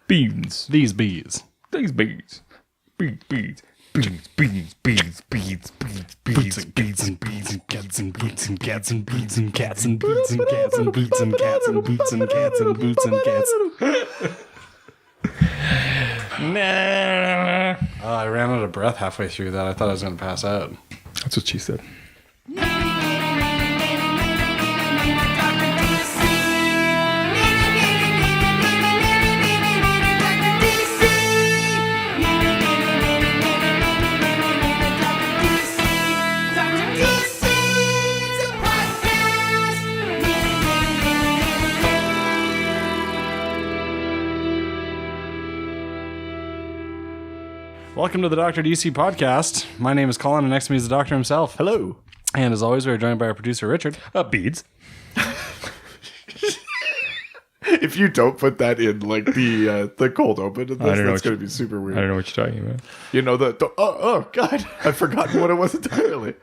Beans. These bees. These beans. Beans. Beans. Beans. Beans. Beans. Beans. Beans. Beans and beans and cats and boots and cats and boots and cats and boots and cats and boots and cats and boots and cats and boots and cats. Nah. I ran out of breath halfway through that. I thought I was going to pass out. That's what she said. Welcome to the Dr. DC podcast. My name is Colin, and next to me is the doctor himself. Hello. And as always, we're joined by our producer, Richard. Beads. If you don't put that in like the cold open, of this, that's going to be super weird. I don't know what you're talking about. You know oh god, I've forgotten what it was entirely.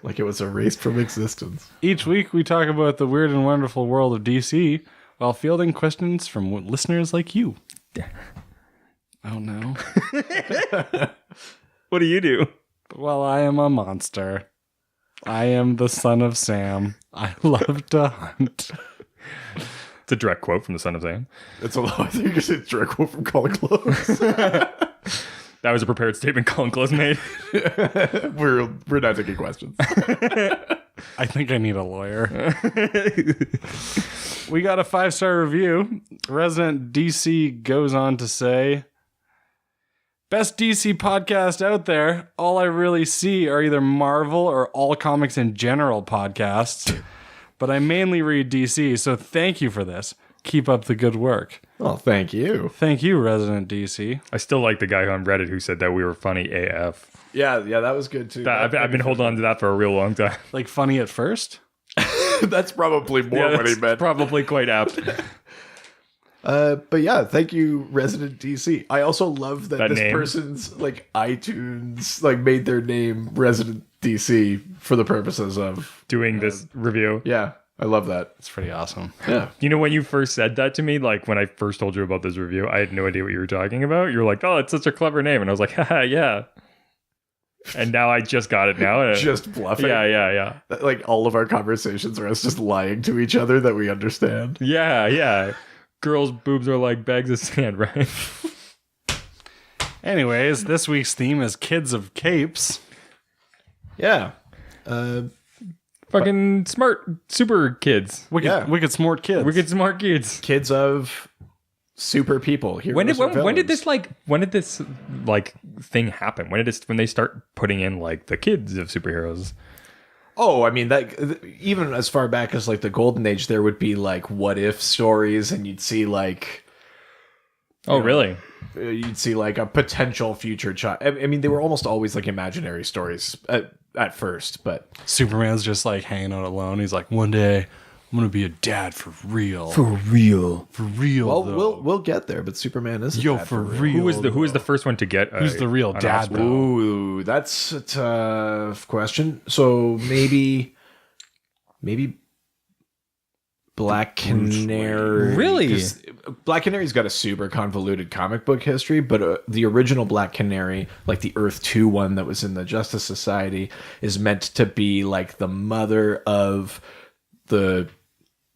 Like it was erased from existence. Each week, we talk about the weird and wonderful world of DC while fielding questions from listeners like you. Oh, no. What do you do? Well, I am a monster. I am the son of Sam. I love to hunt. It's a direct quote from the Son of Sam. It's a lot. I think you said direct quote from Colin Close. That was a prepared statement Colin Close made. We're not taking questions. I think I need a lawyer. We got a 5-star review. Resident DC goes on to say, best DC podcast out there. All I really see are either Marvel or all comics in general podcasts. But I mainly read DC, so thank you for this. Keep up the good work. Oh, thank you. Thank you, Resident DC. I still like the guy on Reddit who said that we were funny AF. Yeah, that was good too. I've been holding on to that for a real long time. Like funny at first? That's probably more what he meant. Probably quite apt. But yeah, thank you, Resident DC. I also love that this name. person's like iTunes like made their name Resident DC for the purposes of Doing this review. yeah. I love that. It's pretty awesome. Yeah. You know, when you first said that to me, like when I first told you about this review, I had no idea what you were talking about. You were like, oh, it's such a clever name. And I was like, haha, yeah. And now I just got it now. Just bluffing. Yeah. Like all of our conversations are us just lying to each other that we understand. Yeah. Girls' boobs are like bags of sand, right? Anyways, this week's theme is Kids of Capes. Yeah. Fucking smart, super kids. Wicked smart kids. Wicked smart kids. Kids of super people. When did Heroes this thing happen? When they start putting in like the kids of superheroes? Oh, I mean, that even as far back as like the Golden Age, there would be like what if stories, and you'd see like, Really? you'd see like a potential future child. I mean, they were almost always like imaginary stories at first, but Superman's just like hanging out alone. He's like, one day I'm gonna be a dad for real. real. For real. well, though. we'll get there. But Superman is for real. Who was the first one to get? Who's the real an dad? offspring? Though? Ooh, that's a tough question. So maybe Black Canary. Really? 'Cause Black Canary's got a super convoluted comic book history, but the original Black Canary, like the Earth 2 one that was in the Justice Society, is meant to be like the mother of the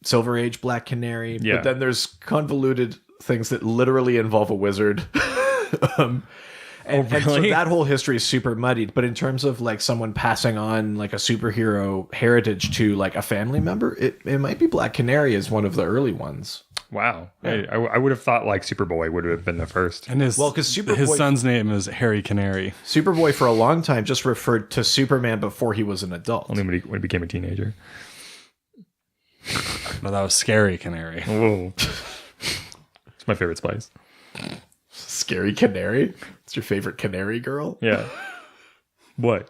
Silver Age Black Canary. Yeah. But then there's convoluted things that literally involve a wizard. And so really? that whole history is super muddied. But in terms of like someone passing on like a superhero heritage to like a family member, it might be Black Canary as one of the early ones. Wow. I would have thought like Superboy would have been the first. And his 'cause Superboy- his son's name is Harry Canary. Superboy for a long time just referred to Superman before he was an adult. Only when he became a teenager. No, that was Scary Canary. Whoa. It's my favorite spice. Scary Canary? It's your favorite canary girl? Yeah. What?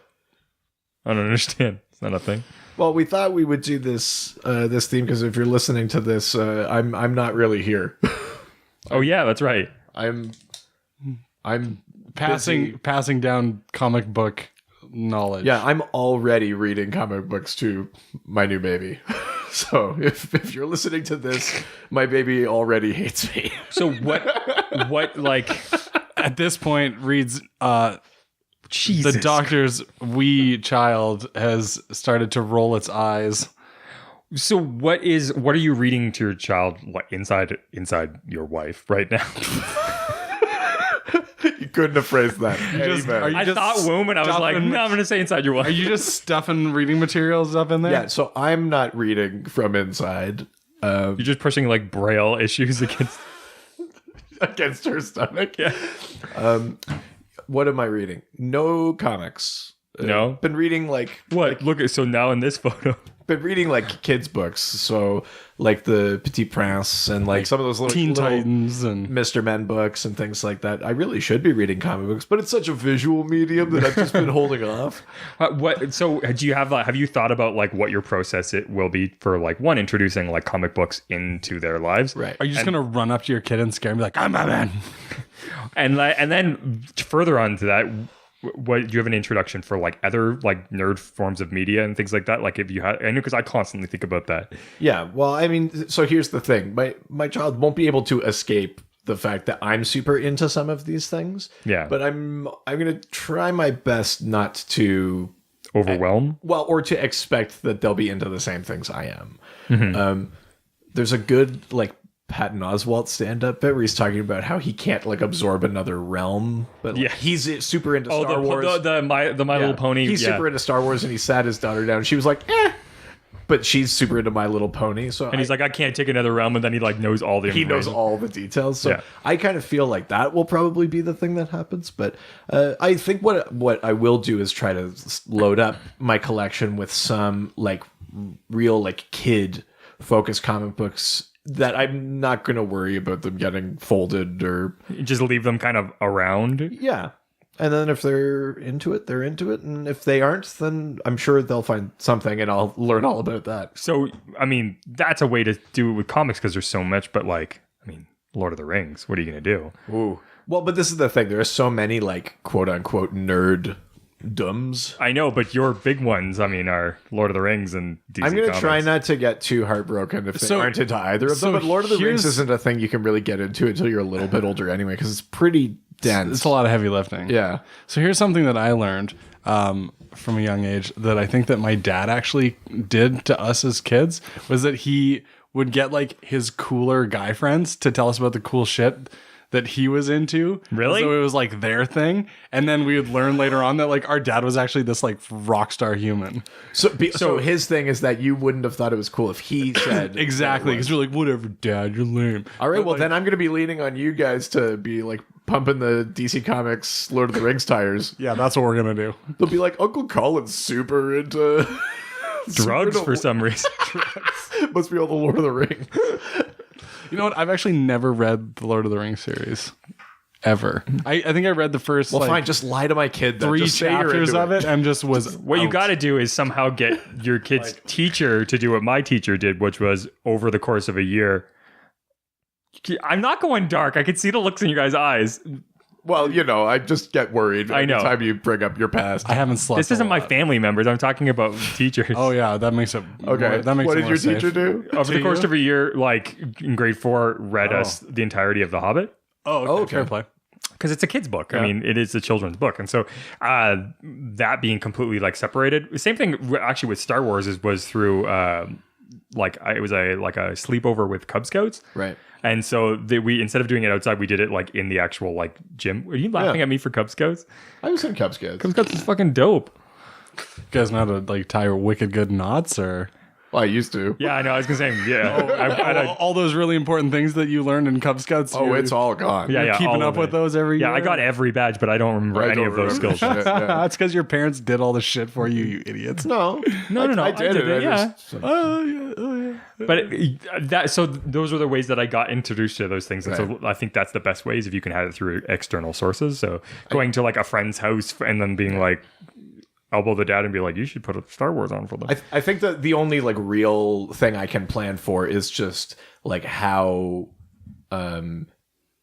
I don't understand. It's not a thing. Well, we thought we would do this theme because if you're listening to this, I'm not really here. Oh yeah, that's right. I'm Passing down comic book knowledge. Yeah, I'm already reading comic books to my new baby. So if you're listening to this, my baby already hates me. So what like At this point, reads Jesus. the doctor's wee child has started to roll its eyes. So what are you reading to your child inside your wife right now? You couldn't have phrased that. are you I just thought womb and I was like, stuffing- no, I'm going to say inside your wife. Are you just stuffing reading materials up in there? Yeah, so I'm not reading from inside You're just pushing like braille issues against against her stomach. Yeah. What am I reading? No comics. No? Been reading like What? Look at so now in this photo. been reading like kids books, so like the Petit Prince and like some of those Teen little Titans and Mr. Men books and things like that. I really should be reading comic books, but it's such a visual medium that I've just been holding off. What? So do you have you thought about like what your process it will be for like one introducing like comic books into their lives, Right. are you just gonna run up to your kid and scare him, be like, I'm a man? and then further on to that, what do you have an introduction for like other like nerd forms of media and things like that? Like if you had, I know because I constantly think about that. Yeah, well, I mean, so here's the thing. My child won't be able to escape the fact that I'm super into some of these things. Yeah. But I'm going to try my best not to Overwhelm. or to expect that they'll be into the same things I am. Mm-hmm. There's a good like Patton Oswalt stand-up bit where he's talking about how he can't like absorb another realm, but like, Yeah. he's super into Star Wars. the My Little Pony. He's super into Star Wars, and he sat his daughter down. She was like, "Eh," but she's super into My Little Pony. So and he's like, I can't take another realm, and then he like knows all the he knows information. all the details. So Yeah. I kind of feel like that will probably be the thing that happens. But I think what I will do is try to load up my collection with some like real like kid focused comic books that I'm not going to worry about them getting folded or Just leave them kind of around. yeah. And then if they're into it, they're into it. And if they aren't, then I'm sure they'll find something and I'll learn all about that. So I mean, that's a way to do it with comics because there's so much. But like, I mean, Lord of the Rings. What are you gonna do? Ooh. Well, but this is the thing. There are so many like quote unquote nerd dumbs. I know, but your big ones, I mean, are Lord of the Rings and DC I'm going to Comics. try not to get too heartbroken if they So- aren't into either of so them. But Lord of the Rings here's- isn't a thing you can really get into until you're a little bit older anyway, because it's pretty dense. It's a lot of heavy lifting. Yeah. So here's something that I learned from a young age that I think that my dad actually did to us as kids was that he would get like his cooler guy friends to tell us about the cool shit that he was into. Really? So it was like their thing. And then we would learn later on that like our dad was actually this like rock star human. So his thing is that you wouldn't have thought it was cool if he said Exactly. Because you're like, whatever, dad, you're lame. All right, well then I'm going to be leaning on you guys to be like pumping the DC Comics Lord of the Rings tires. Yeah, that's what we're going to do. They'll be like, Uncle Colin's super into drugs for some reason. Must be all the Lord of the Rings. You know what? I've actually never read the Lord of the Rings series. Ever. I think I read the first Well, like, fine, just lie to my kid. Then. 3 Just say you're chapters into of it and just was What you out. got to do is somehow get your kid's teacher to do what my teacher did, which was over the course of a year. I'm not going dark. I can see the looks in your guys' eyes. Well, you know, I just get worried I know. every time you bring up your past. I haven't slept. This isn't a my lot. family members. I'm talking about teachers. Oh yeah, that makes it Okay, More, that makes what it did more your safe. teacher do? Over the To course you? of a year, like in grade 4, read us the entirety of The Hobbit. Oh, okay. okay. Fair play. Because it's a kid's book. I mean, it is a children's book. And so that being completely like separated. Same thing actually with Star Wars was through it was a sleepover with Cub Scouts. Right. And so we instead of doing it outside, we did it like in the actual like gym. Are you laughing Yeah. at me for Cub Scouts? I was in Cub Scouts. Cub Scouts is fucking dope. You guys know how to like tie wicked good knots or Well, I used to. Yeah, I know. I was gonna say, yeah. all those really important things that you learned in Cub Scouts. Oh, you're- it's all gone. Yeah, you're yeah, keeping all up of with it. those every year. Yeah, I got every badge, but I don't remember I any don't of those remember skills. shit, yeah. That's because your parents did all the shit for you, you idiots. No, No, I I did did it. it, yeah. Oh yeah, oh yeah. But those are the ways that I got introduced to those things, and so I think that's the best ways if you can have it through external sources. So going to like a friend's house and then being like, elbow the dad and be like, you should put a Star Wars on for them. I think that the only like real thing I can plan for is just like how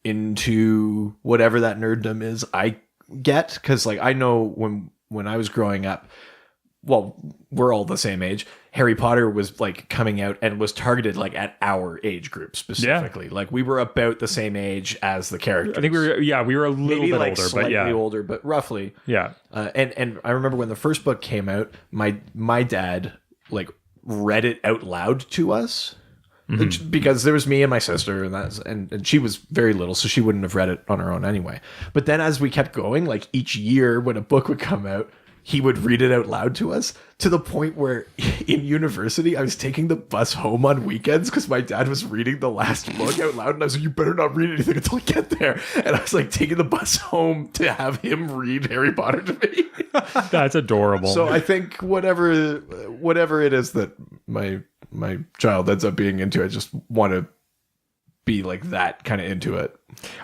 into whatever that nerddom is I get, because like I know when I was growing up, well, we're all the same age. Harry Potter was like coming out and was targeted like at our age group specifically. Like we were about the same age as the characters. I think we were a little maybe bit like older, slightly but older, but roughly. Yeah. And I remember when the first book came out, my dad like read it out loud to us. Because there was me and my sister, and she was very little, so she wouldn't have read it on her own anyway. But then as we kept going, like each year when a book would come out, he would read it out loud to us, to the point where in university I was taking the bus home on weekends because my dad was reading the last book out loud, and I was like, you better not read anything until I get there. And I was like taking the bus home to have him read Harry Potter to me. That's adorable. So I think whatever it is that my child ends up being into, I just want to be like that kind of into it.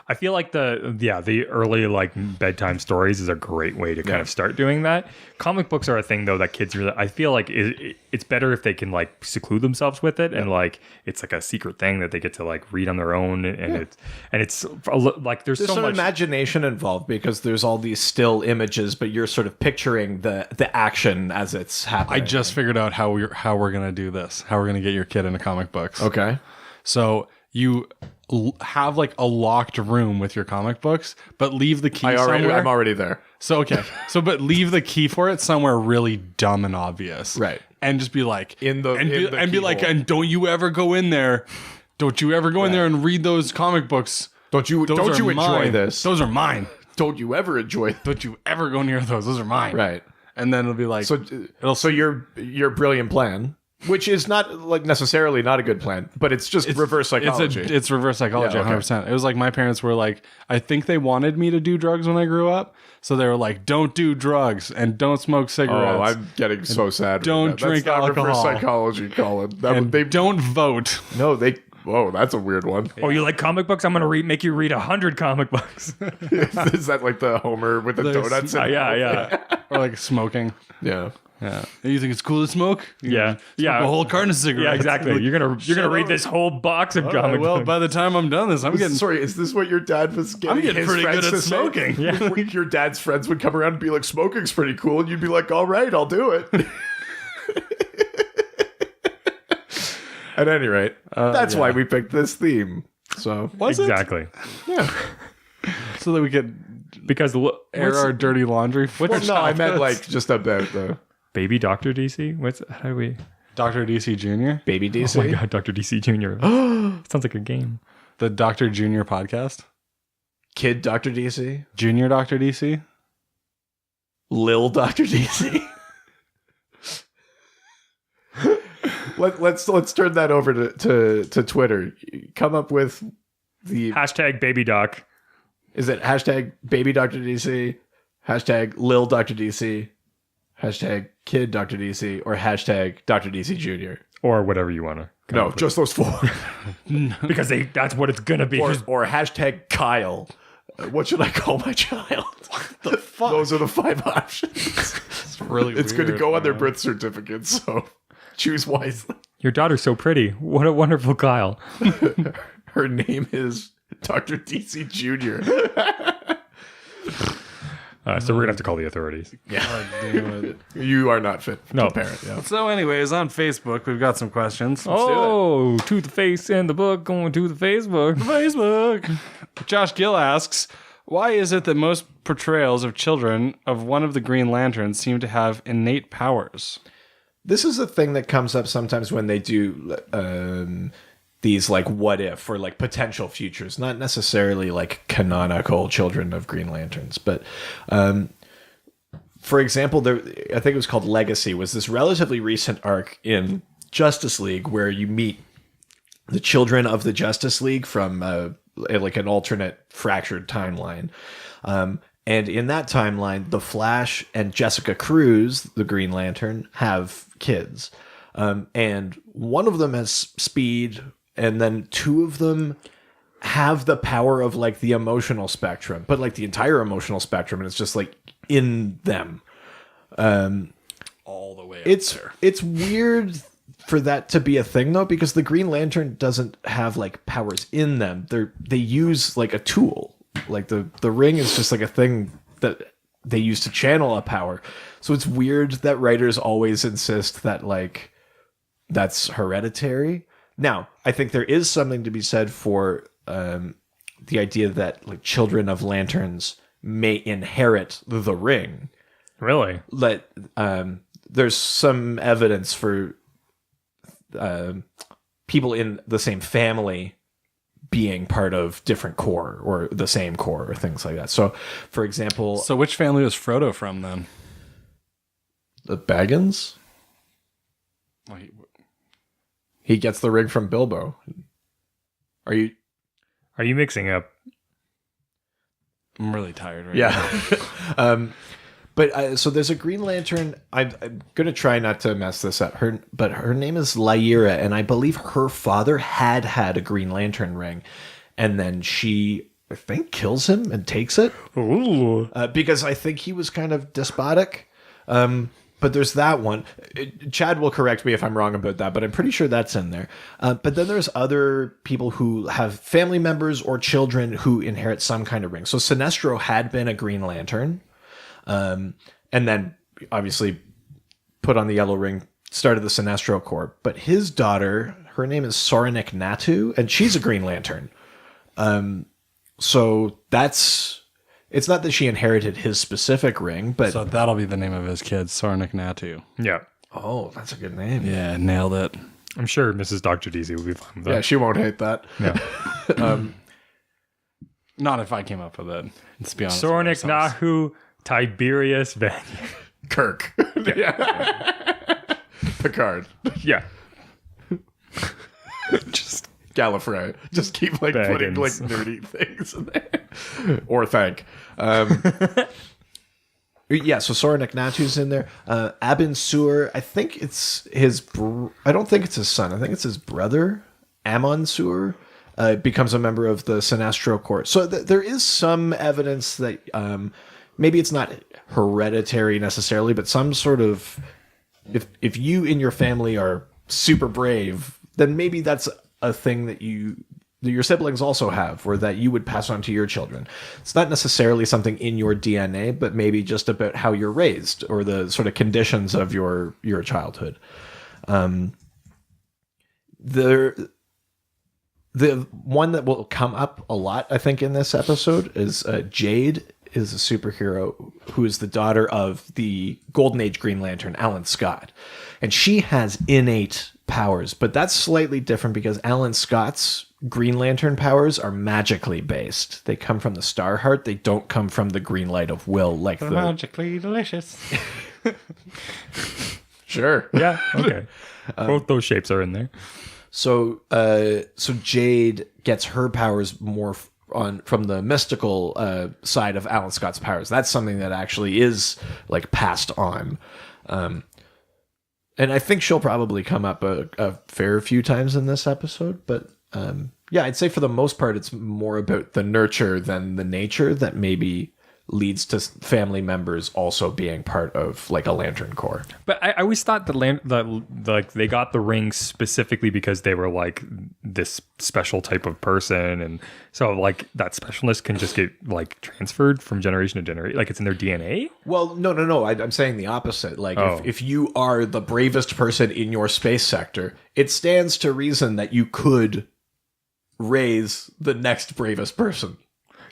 I feel like the early like bedtime stories is a great way to kind of start doing that. Comic books are a thing though that kids really, I feel like it's better if they can like seclude themselves with it, and like it's like a secret thing that they get to like read on their own, and it's like there's so some much imagination involved because there's all these still images, but you're sort of picturing the action as it's happening. I just figured out how we're gonna do this. How we're gonna get your kid into comic books. Okay. So you have like a locked room with your comic books, but leave the key somewhere. I'm already there. So but leave the key for it somewhere really dumb and obvious, right? And just be like and be like, and don't you ever go in there? Don't you ever go in there and read those comic books? Don't you enjoy this? Those are mine. Don't you ever enjoy? Don't you ever go near those? Those are mine. Right. And then it'll be like, so your brilliant plan, which is not like necessarily not a good plan, but it's just reverse psychology. It's reverse psychology, Yeah, okay. 100%. It was like my parents were like, I think they wanted me to do drugs when I grew up. So they were like, don't do drugs and don't smoke cigarettes. Oh, I'm getting so sad. Don't drink That's not alcohol. reverse psychology, Colin. And don't vote. No, whoa, that's a weird one. Oh, you like comic books? I'm gonna make you read 100 comic books. Is that like the Homer with the donuts? Yeah. Or like smoking. Yeah. Yeah. You think it's cool to smoke? Yeah. A whole carton of cigarettes. Yeah, exactly. Like, You're gonna read this whole box of comic well, books. by the time I'm done this, I'm getting... Sorry, is this what your dad was getting? I'm getting his pretty friends good at to say? smoking. Yeah. Your dad's friends would come around and be like, smoking's pretty cool. And you'd be like, all right, I'll do it. At any rate, that's why we picked this theme. So Exactly. Yeah. So that we could Because air our dirty laundry. Well, no, I meant like just about the baby Dr. DC? How do we... Dr. DC Jr.? baby DC. Oh my God, Dr. DC Jr. Sounds like a game. The Dr. Jr. podcast? Kid Dr. DC. Junior Dr. DC? Lil Dr. DC. Let's turn that over to Twitter. Come up with the Hashtag baby doc. Is it hashtag baby Dr. DC, hashtag Lil Dr. DC, hashtag kid Dr. DC, or hashtag Dr. DC Jr.? Or whatever you want to. No, just those four. Because that's what it's going to be. or hashtag Kyle. What should I call my child? What the fuck? Those are the 5 options. It's really It's going to weird, go on their man. birth certificates, so choose wisely. Your daughter's so pretty. What a wonderful Kyle. Her name is Dr. DC Jr. So we're going to have to call the authorities. God damn it. You are not fit No. to parent. Yeah. So anyways, on Facebook, we've got some questions. Oh, to the face and the book going to the Facebook. Facebook. Josh Gill asks, why is it that most portrayals of children of one of the Green Lanterns seem to have innate powers? This is a thing that comes up sometimes when they do these like what if or like potential futures, not necessarily like canonical children of Green Lanterns, but for example, there, I think it was called Legacy, was this relatively recent arc in Justice League where you meet the children of the Justice League from like an alternate fractured timeline. And in that timeline, the Flash and Jessica Cruz, the Green Lantern, have kids. And one of them has speed, and then 2 of them have the power of like the emotional spectrum, but like the entire emotional spectrum, and it's just like in them. All the way up there. It's weird for that to be a thing though, because the Green Lantern doesn't have like powers in them. They use like a tool. Like the ring is just like a thing that they use to channel a power. So it's weird that writers always insist that like that's hereditary. Now, I think there is something to be said for the idea that like children of lanterns may inherit the ring. Really? There's some evidence for people in the same family being part of different corps or the same corps or things like that. So, for example... So which family was Frodo from, then? The Baggins? Wait, He gets the ring from Bilbo. Are you mixing up? I'm really tired right now. But so there's a Green Lantern. I'm going to try not to mess this up. But her name is Lyra, and I believe her father had a Green Lantern ring, and then she, I think, kills him and takes it. Ooh. Because I think he was kind of despotic. But there's that one. Chad will correct me if I'm wrong about that, but I'm pretty sure that's in there. But then there's other people who have family members or children who inherit some kind of ring. So Sinestro had been a Green Lantern, and then obviously put on the yellow ring, started the Sinestro Corps. But his daughter, her name is Soranik Natu, and she's a Green Lantern. So that's... It's not that she inherited his specific ring, but... So that'll be the name of his kid, Sarnik Natu. Yeah. Oh, that's a good name. Yeah, nailed it. I'm sure Mrs. Dr. Deasy will be fine with that. Yeah, she won't hate that. Yeah. Not if I came up with it. Let's be honest. Sornik Nahu Tiberius Van. Kirk. Yeah. Picard. Yeah. Just Gallifrey. Just keep like putting like nerdy things in there. Or thank. Yeah, so Soranik Natu's in there. Abin Sur, I think it's his... I don't think it's his son. I think it's his brother, Amon Sur, becomes a member of the Sinestro Corps. So there is some evidence that maybe it's not hereditary necessarily, but some sort of... If you in your family are super brave, then maybe that's a thing that your siblings also have, or that you would pass on to your children. It's not necessarily something in your DNA, but maybe just about how you're raised or the sort of conditions of your childhood. The one that will come up a lot, I think, in this episode is Jade is a superhero who is the daughter of the Golden Age Green Lantern, Alan Scott. And she has innate powers, but that's slightly different because Alan Scott's Green Lantern powers are magically based. They come from the Star Heart. They don't come from the green light of will, like the magically delicious. Sure. Yeah. Okay. Both those shapes are in there. So Jade gets her powers more from the mystical side of Alan Scott's powers. That's something that actually is like passed on. And I think she'll probably come up a fair few times in this episode, but yeah, I'd say for the most part, it's more about the nurture than the nature that maybe leads to family members also being part of like a Lantern Corps. But I always thought like they got the ring specifically because they were like this special type of person, and so like that specialness can just get like transferred from generation to generation, like it's in their DNA. Well, no. I'm saying the opposite. Like if you are the bravest person in your space sector, it stands to reason that you could raise the next bravest person.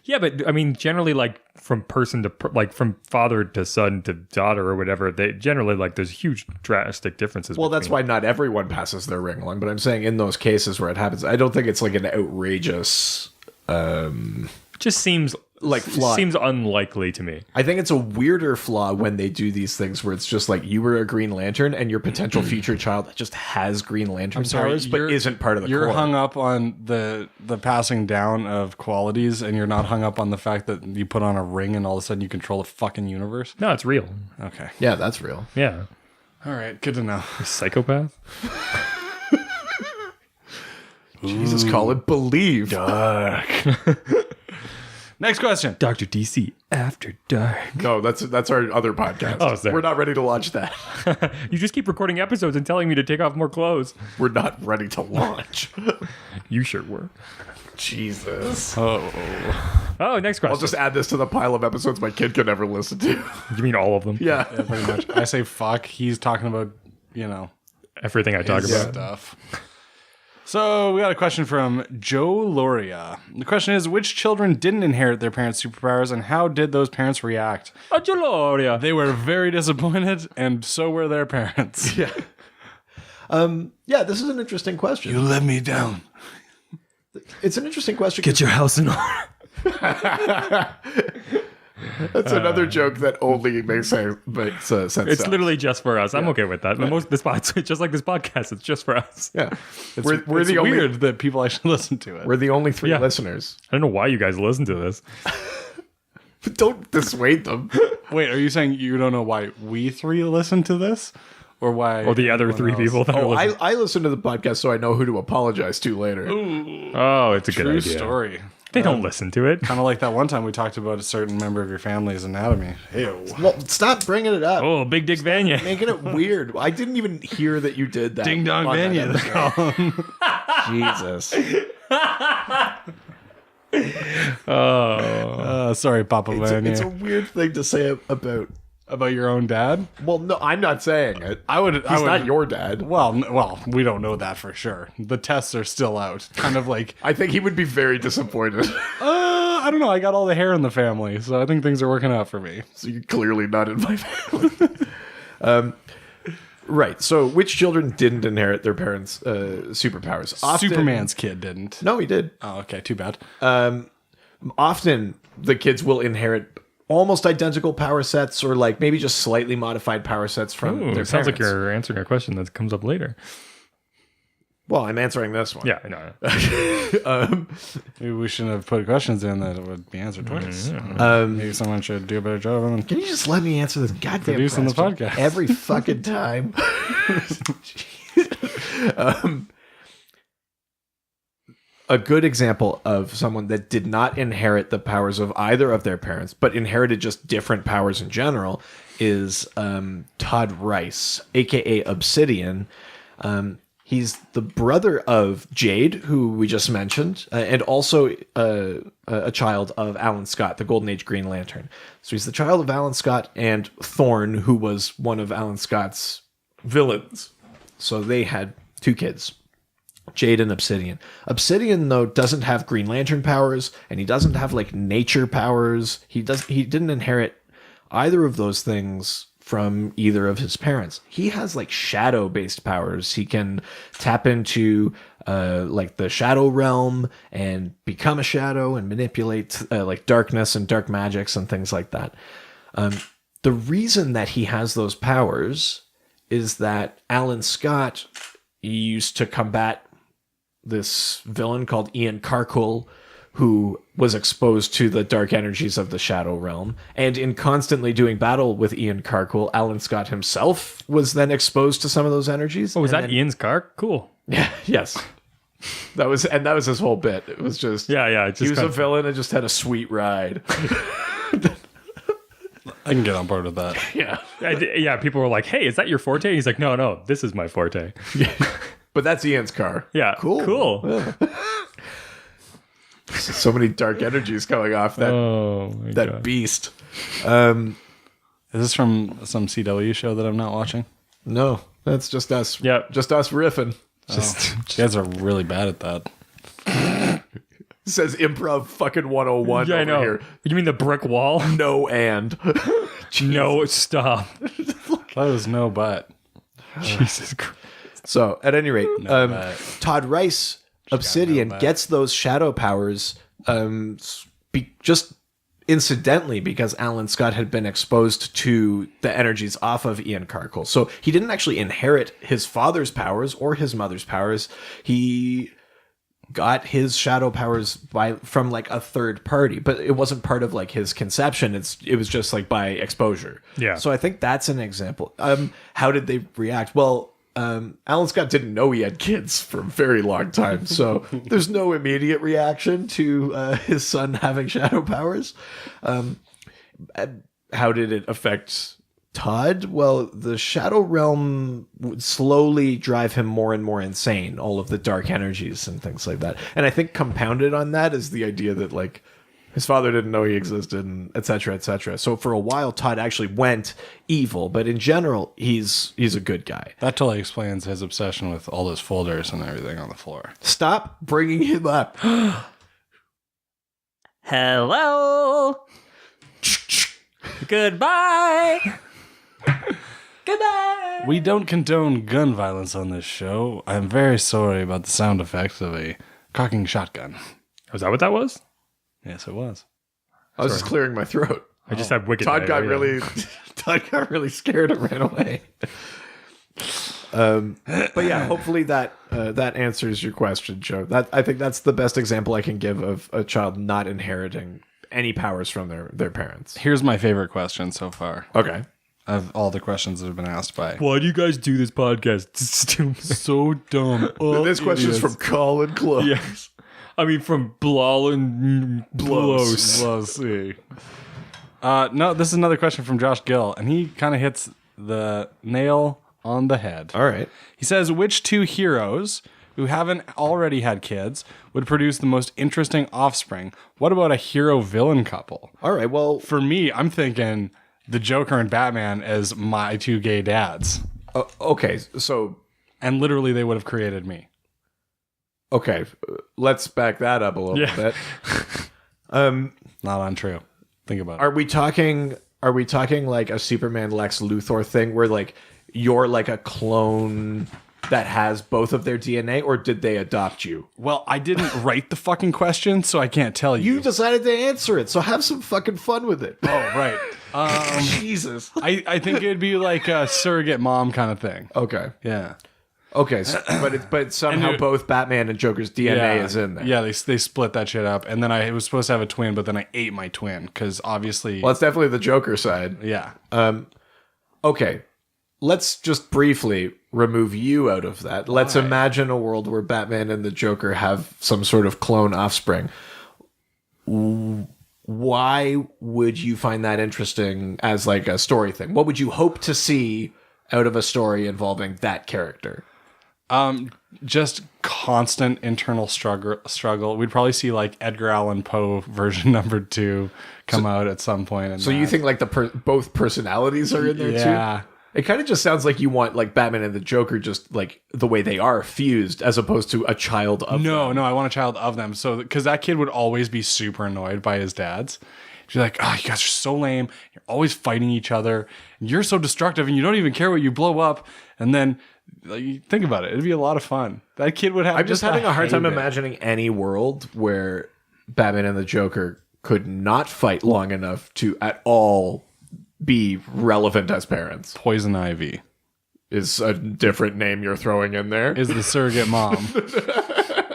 Yeah, but I mean, generally, like from person to like from father to son to daughter or whatever, they generally like there's huge drastic differences. Well, that's why not everyone passes their ring along. But I'm saying in those cases where it happens, I don't think it's like an outrageous. Just seems like flaw. Seems unlikely to me. I think it's a weirder flaw when they do these things where it's just like you were a Green Lantern and your potential future child just has Green Lantern powers, but isn't part of the You're Corps. hung up on the passing down of qualities, and you're not hung up on the fact that you put on a ring and all of a sudden you control the fucking universe. No, it's real. Okay. Yeah, that's real. Yeah. All right. Good to know. A psychopath. Jesus, call it Believe. Dark. Next question. Dr. DC After Dark. No, that's our other podcast. Oh, sorry. We're not ready to launch that. You just keep recording episodes and telling me to take off more clothes. We're not ready to launch. You sure were. Jesus. Oh, next question. I'll just add this to the pile of episodes my kid could ever listen to. You mean all of them? Yeah. Yeah, pretty much. I say fuck. He's talking about, everything I talk about. Stuff. So we got a question from Joe Loria. The question is, which children didn't inherit their parents' superpowers, and how did those parents react? Gloria. They were very disappointed, and so were their parents. Yeah. This is an interesting question. You let me down. It's an interesting question. Get your house in order. That's another joke that only makes sense. It's literally just for us. I'm okay with that. Just like this podcast, it's just for us. Yeah. We're the weird only, that people actually listen to it. we're the only 3 listeners. I don't know why you guys listen to this. Don't dissuade them. Wait, are you saying you don't know why we 3 listen to this? Or why? Or the other 3 people that are listening. I listen to the podcast so I know who to apologize to later. Oh, it's a good True idea. story. They don't listen to it. Kind of like that one time we talked about a certain member of your family's anatomy. Ew. Well, stop bringing it up. Oh, Big Dick Vanya. Making it weird. I didn't even hear that you did that. Ding Dong on that Vanya. Jesus. Sorry, Papa Vanya. It's a weird thing to say About your own dad? Well, no, I'm not saying it. He's not your dad. Well, we don't know that for sure. The tests are still out. Kind of like, I think he would be very disappointed. I don't know. I got all the hair in the family, so I think things are working out for me. So you're clearly not in my family. Right. So which children didn't inherit their parents' superpowers? Often, Superman's kid didn't. No, he did. Oh, okay. Too bad. Often the kids will inherit almost identical power sets, or like maybe just slightly modified power sets from their It sounds like parents. you're answering a question that comes up later. Well, I'm answering this one. Yeah, I know. Maybe we shouldn't have put questions in that would be answered twice. Maybe someone should do a better job of Can you just let me answer this goddamn producing the question podcast every fucking time? A good example of someone that did not inherit the powers of either of their parents, but inherited just different powers in general, is Todd Rice, aka Obsidian. He's the brother of Jade, who we just mentioned, and also a child of Alan Scott, the Golden Age Green Lantern. So he's the child of Alan Scott and Thorn, who was one of Alan Scott's villains. So they had 2 kids, Jade and Obsidian. Obsidian, though, doesn't have Green Lantern powers, and he doesn't have like nature powers. He didn't inherit either of those things from either of his parents. He has like shadow-based powers. He can tap into like the shadow realm and become a shadow and manipulate like darkness and dark magics and things like that. The reason that he has those powers is that Alan Scott used to combat this villain called Ian Karkull, who was exposed to the dark energies of the Shadow Realm. And in constantly doing battle with Ian Karkull, Alan Scott himself was then exposed to some of those energies. Oh, was that Ian's car? Cool. Yeah, yes. That was his whole bit. It was just... Yeah. He was a villain and just had a sweet ride. I can get on board with that. Yeah. Yeah, people were like, hey, is that your forte? He's like, no, this is my forte. But that's Ian's car. Yeah. Cool. Yeah. So many dark energies coming off that God. beast. Is this from some CW show that I'm not watching? No, that's just us. Yeah. Just us riffing. You guys are really bad at that. It says improv fucking 101 Yeah, I over know. here. You mean the brick wall? No and. No, stop. That was no but. Jesus Christ. So, at any rate, but. Todd Rice, Obsidian, but. gets those shadow powers just incidentally because Alan Scott had been exposed to the energies off of Ian Karkull. So he didn't actually inherit his father's powers or his mother's powers. He got his shadow powers from like a third party, but it wasn't part of like his conception. It was just like by exposure. Yeah. So I think that's an example. How did they react? Well, Alan Scott didn't know he had kids for a very long time, so there's no immediate reaction to his son having shadow powers. How did it affect Todd? Well, the Shadow Realm would slowly drive him more and more insane, all of the dark energies and things like that. And I think compounded on that is the idea that like His father didn't know he existed, and et cetera, et cetera. So for a while, Todd actually went evil, but in general, he's a good guy. That totally explains his obsession with all those folders and everything on the floor. Stop bringing him up. Hello. Goodbye. Goodbye. We don't condone gun violence on this show. I'm very sorry about the sound effects of a cocking shotgun. Was that what that was? Yes, it was. I was just clearing my throat. I just have wicked. Todd got diarrhea. Todd got really scared and ran away. But yeah, hopefully that answers your question, Joe. I think that's the best example I can give of a child not inheriting any powers from their parents. Here's my favorite question so far Okay. of all the questions that have been asked by. Why do you guys do this podcast? So dumb. This question is from Colin Close. Yes. I mean, from Blalen Blows. Let's see. No, this is another question from Josh Gill, and he kind of hits the nail on the head. All right. He says, which two heroes who haven't already had kids would produce the most interesting offspring? What about a hero-villain couple? All right. Well, For me, I'm thinking the Joker and Batman as my two gay dads. okay. So, And literally, they would have created me. okay. Let's back that up a little bit. Not untrue. Think about it. Are we talking like a Superman Lex Luthor thing where like you're like a clone that has both of their DNA, or did they adopt you? Well, I didn't write the fucking question, so I can't tell you. You decided to answer it, so have some fucking fun with it. Oh, right. Jesus. I think it'd be like a surrogate mom kind of thing. Okay. Yeah. Okay. So, but somehow both Batman and Joker's DNA is in there. Yeah, they split that shit up. And then I was supposed to have a twin, but then I ate my twin because obviously... Well, it's definitely the Joker side. yeah. Okay. Let's just briefly remove you out of that. Let's imagine a world where Batman and the Joker have some sort of clone offspring. Why would you find that interesting as like a story thing? What would you hope to see out of a story involving that character? Just constant internal struggle. We'd probably see like Edgar Allan Poe version number 2 come out at some point. So you think like both personalities are in there too? Yeah. It kind of just sounds like you want like Batman and the Joker just like the way they are fused as opposed to a child of them. No, I want a child of them. So, because that kid would always be super annoyed by his dads. She's like, oh, you guys are so lame. You're always fighting each other. And you're so destructive and you don't even care what you blow up. And then, like, think about it. It'd be a lot of fun. That kid would have I'm just having a hard time hate it. imagining any world where Batman and the Joker could not fight long enough to at all be relevant as parents. Poison Ivy Is a different name you're throwing in there. is the surrogate mom.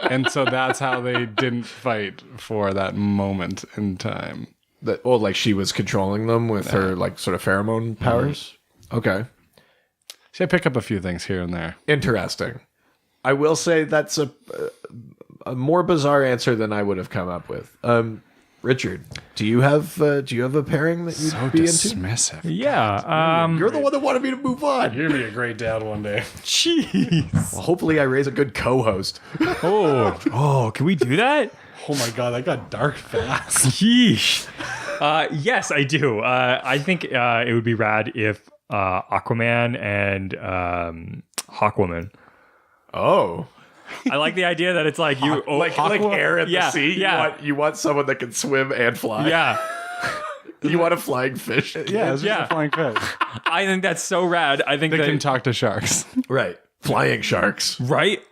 And so that's how they didn't fight for that moment in time. Like she was controlling them with her like sort of pheromone powers. Okay. See, I pick up a few things here and there. Interesting. I will say that's a more bizarre answer than I would have come up with. Richard, do you have a pairing that you'd So be into? dismissive. Yeah. You're the one that wanted me to move on. You're gonna be a great dad one day. Jeez. Well, hopefully I raise a good co-host. Oh, can we do that? Oh my god, that got dark fast. Yeesh. Yes, I do. I think it would be rad if Aquaman and Hawkwoman. Oh. I like the idea that it's like you Like air in the sea? Yeah. You want someone that can swim and fly? Yeah. You want a flying fish? Yeah, it's just Yeah. a flying fish. I think that's so rad. I think They that can talk to sharks. Right. Flying sharks. right?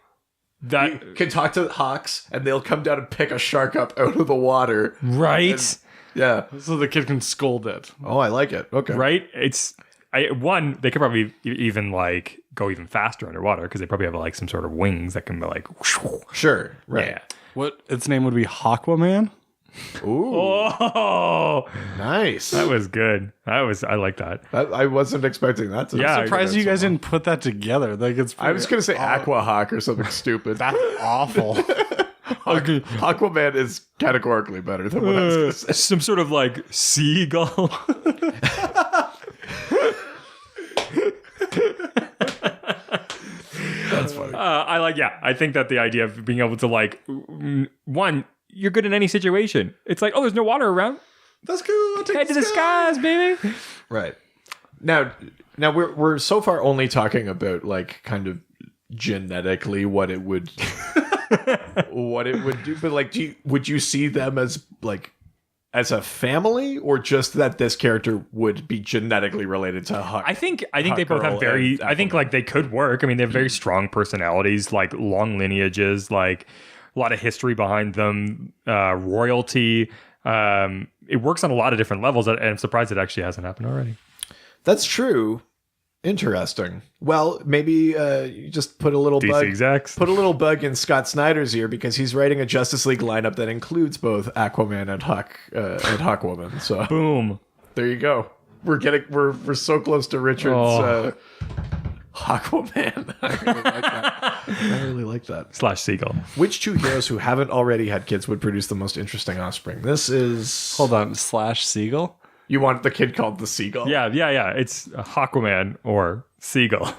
That Can talk to hawks and they'll come down and pick a shark up out of the water. right? Yeah. So the kid can scold it. Oh, I like it. Okay. Right? They could probably even like go even faster underwater because they probably have like some sort of wings that can be like Sure. Right. yeah. What its name would be Hawkwoman? Ooh. Oh, Nice. that was good. I like that. I wasn't expecting that. To Yeah, Surprised you guys didn't put that together. Like it's I was going to say Aqua Hawk or something stupid. that's awful. Aquaman is categorically better than what I was going to say. Some sort of like seagull. That's funny. I think that the idea of being able to like one, you're good in any situation. It's like, oh, there's no water around. That's cool. I'll take Head to the skies, baby. Right. Now we're so far only talking about like kind of genetically what it would do, but like would you see them as like as a family, or just that this character would be genetically related to Huck? I think they both have very. I think like they could work. I mean, they have very strong personalities, like long lineages, like a lot of history behind them, royalty. It works on a lot of different levels, and I'm surprised it actually hasn't happened already. That's true. Interesting. Well, maybe you just put a little DC execs. Put a little bug in Scott Snyder's ear, because he's writing a Justice League lineup that includes both Aquaman and Hawkwoman. So Boom. there you go. We're so close to Richard's Aquaman. I really like that. I really like that. / Seagull. Which two heroes who haven't already had kids would produce the most interesting offspring? This is... Hold on, / Seagull? You want the kid called the Seagull? Yeah. It's Aquaman or Seagull.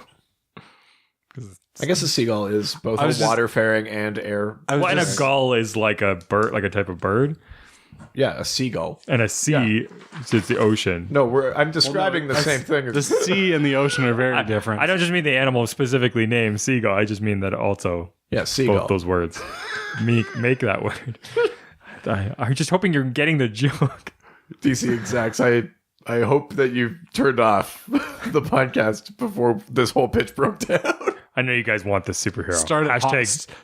I guess a seagull is both a water-faring and air. Well, and a gull is like a bird, like a type of bird. Yeah, a seagull. And a sea, so it's the ocean. No, I'm describing the same thing. The sea and the ocean are very different. I don't just mean the animal specifically named seagull. I just mean that also seagull. both those words. Make that word. I'm just hoping you're getting the joke. DC execs, I hope that you turned off the podcast before this whole pitch broke down. I know you guys want this superhero.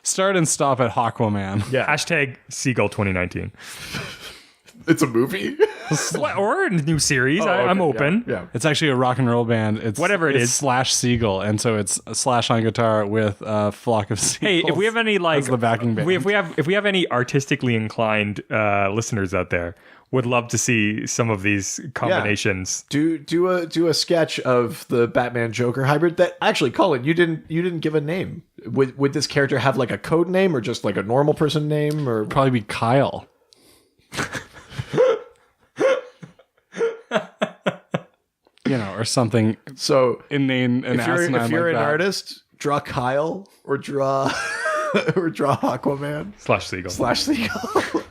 Start and stop at Hawkwoman. Yeah. Hashtag Seagull 2019. It's a movie? Or a new series. I'm open. Yeah. It's actually a rock and roll band. It's whatever it is. / Seagull, and so it's / on guitar with a flock of seagulls. Hey, if we have any like as the backing band. if we have any artistically inclined listeners out there, would love to see some of these combinations. Do a sketch of the Batman Joker hybrid. That actually, Colin, you didn't give a name. Would this character have like a code name, or just like a normal person name, or probably be Kyle. Or something. So inane and asinine. If you're like an that. artist, draw Kyle or draw Aquaman / Seagull. / Seagull.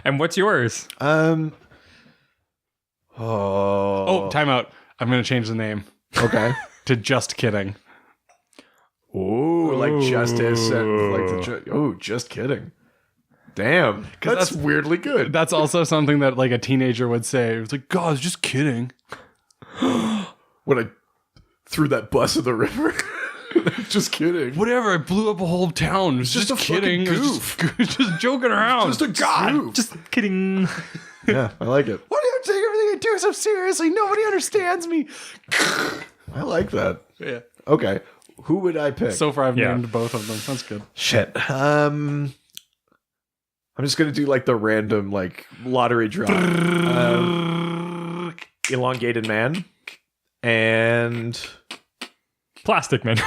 And what's yours? Oh, time out. I'm going to change the name. Okay. To Just Kidding. Ooh, like justice and like just kidding. Damn, that's weirdly good. That's also something that like a teenager would say. It's like, God, I was just kidding. When I threw that bus in the river. Just kidding. Whatever, I blew up a whole town. It was just kidding. Goof. Just joking around. Just a goof. Just kidding. Yeah, I like it. Why do you take everything I do so seriously? Nobody understands me. I like that. Yeah. Okay, who would I pick? So far, I've named both of them. That's good. Shit. I'm just gonna do like the random like lottery draw. Elongated Man and Plastic Man.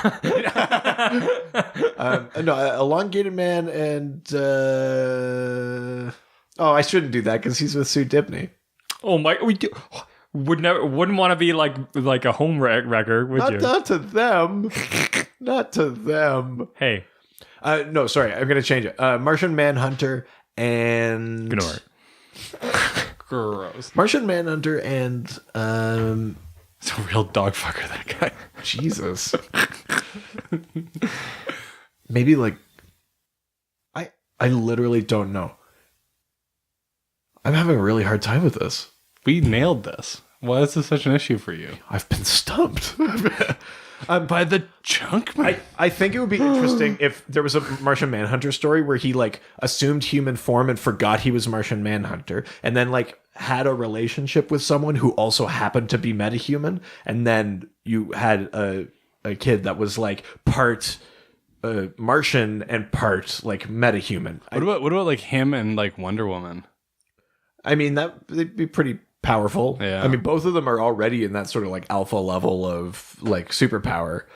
no, Elongated Man and I shouldn't do that because he's with Sue Dibney. Oh my! Wouldn't want to be like a home wrecker, would you? Not to them. Not to them. Hey. No, sorry. I'm gonna change it. Martian Manhunter and Gonna work. Gross. Martian Manhunter and It's a real dog fucker, that guy. Jesus. Maybe like I literally don't know. I'm having a really hard time with this. We nailed this. Why is this such an issue for you? I've been stumped. By the chunk man. I think it would be interesting if there was a Martian Manhunter story where he like assumed human form and forgot he was Martian Manhunter, and then like had a relationship with someone who also happened to be metahuman, and then you had a kid that was like part Martian and part like metahuman. What about like him and like Wonder Woman? I mean, they'd be pretty powerful. Yeah. I mean, both of them are already in that sort of like alpha level of like superpower.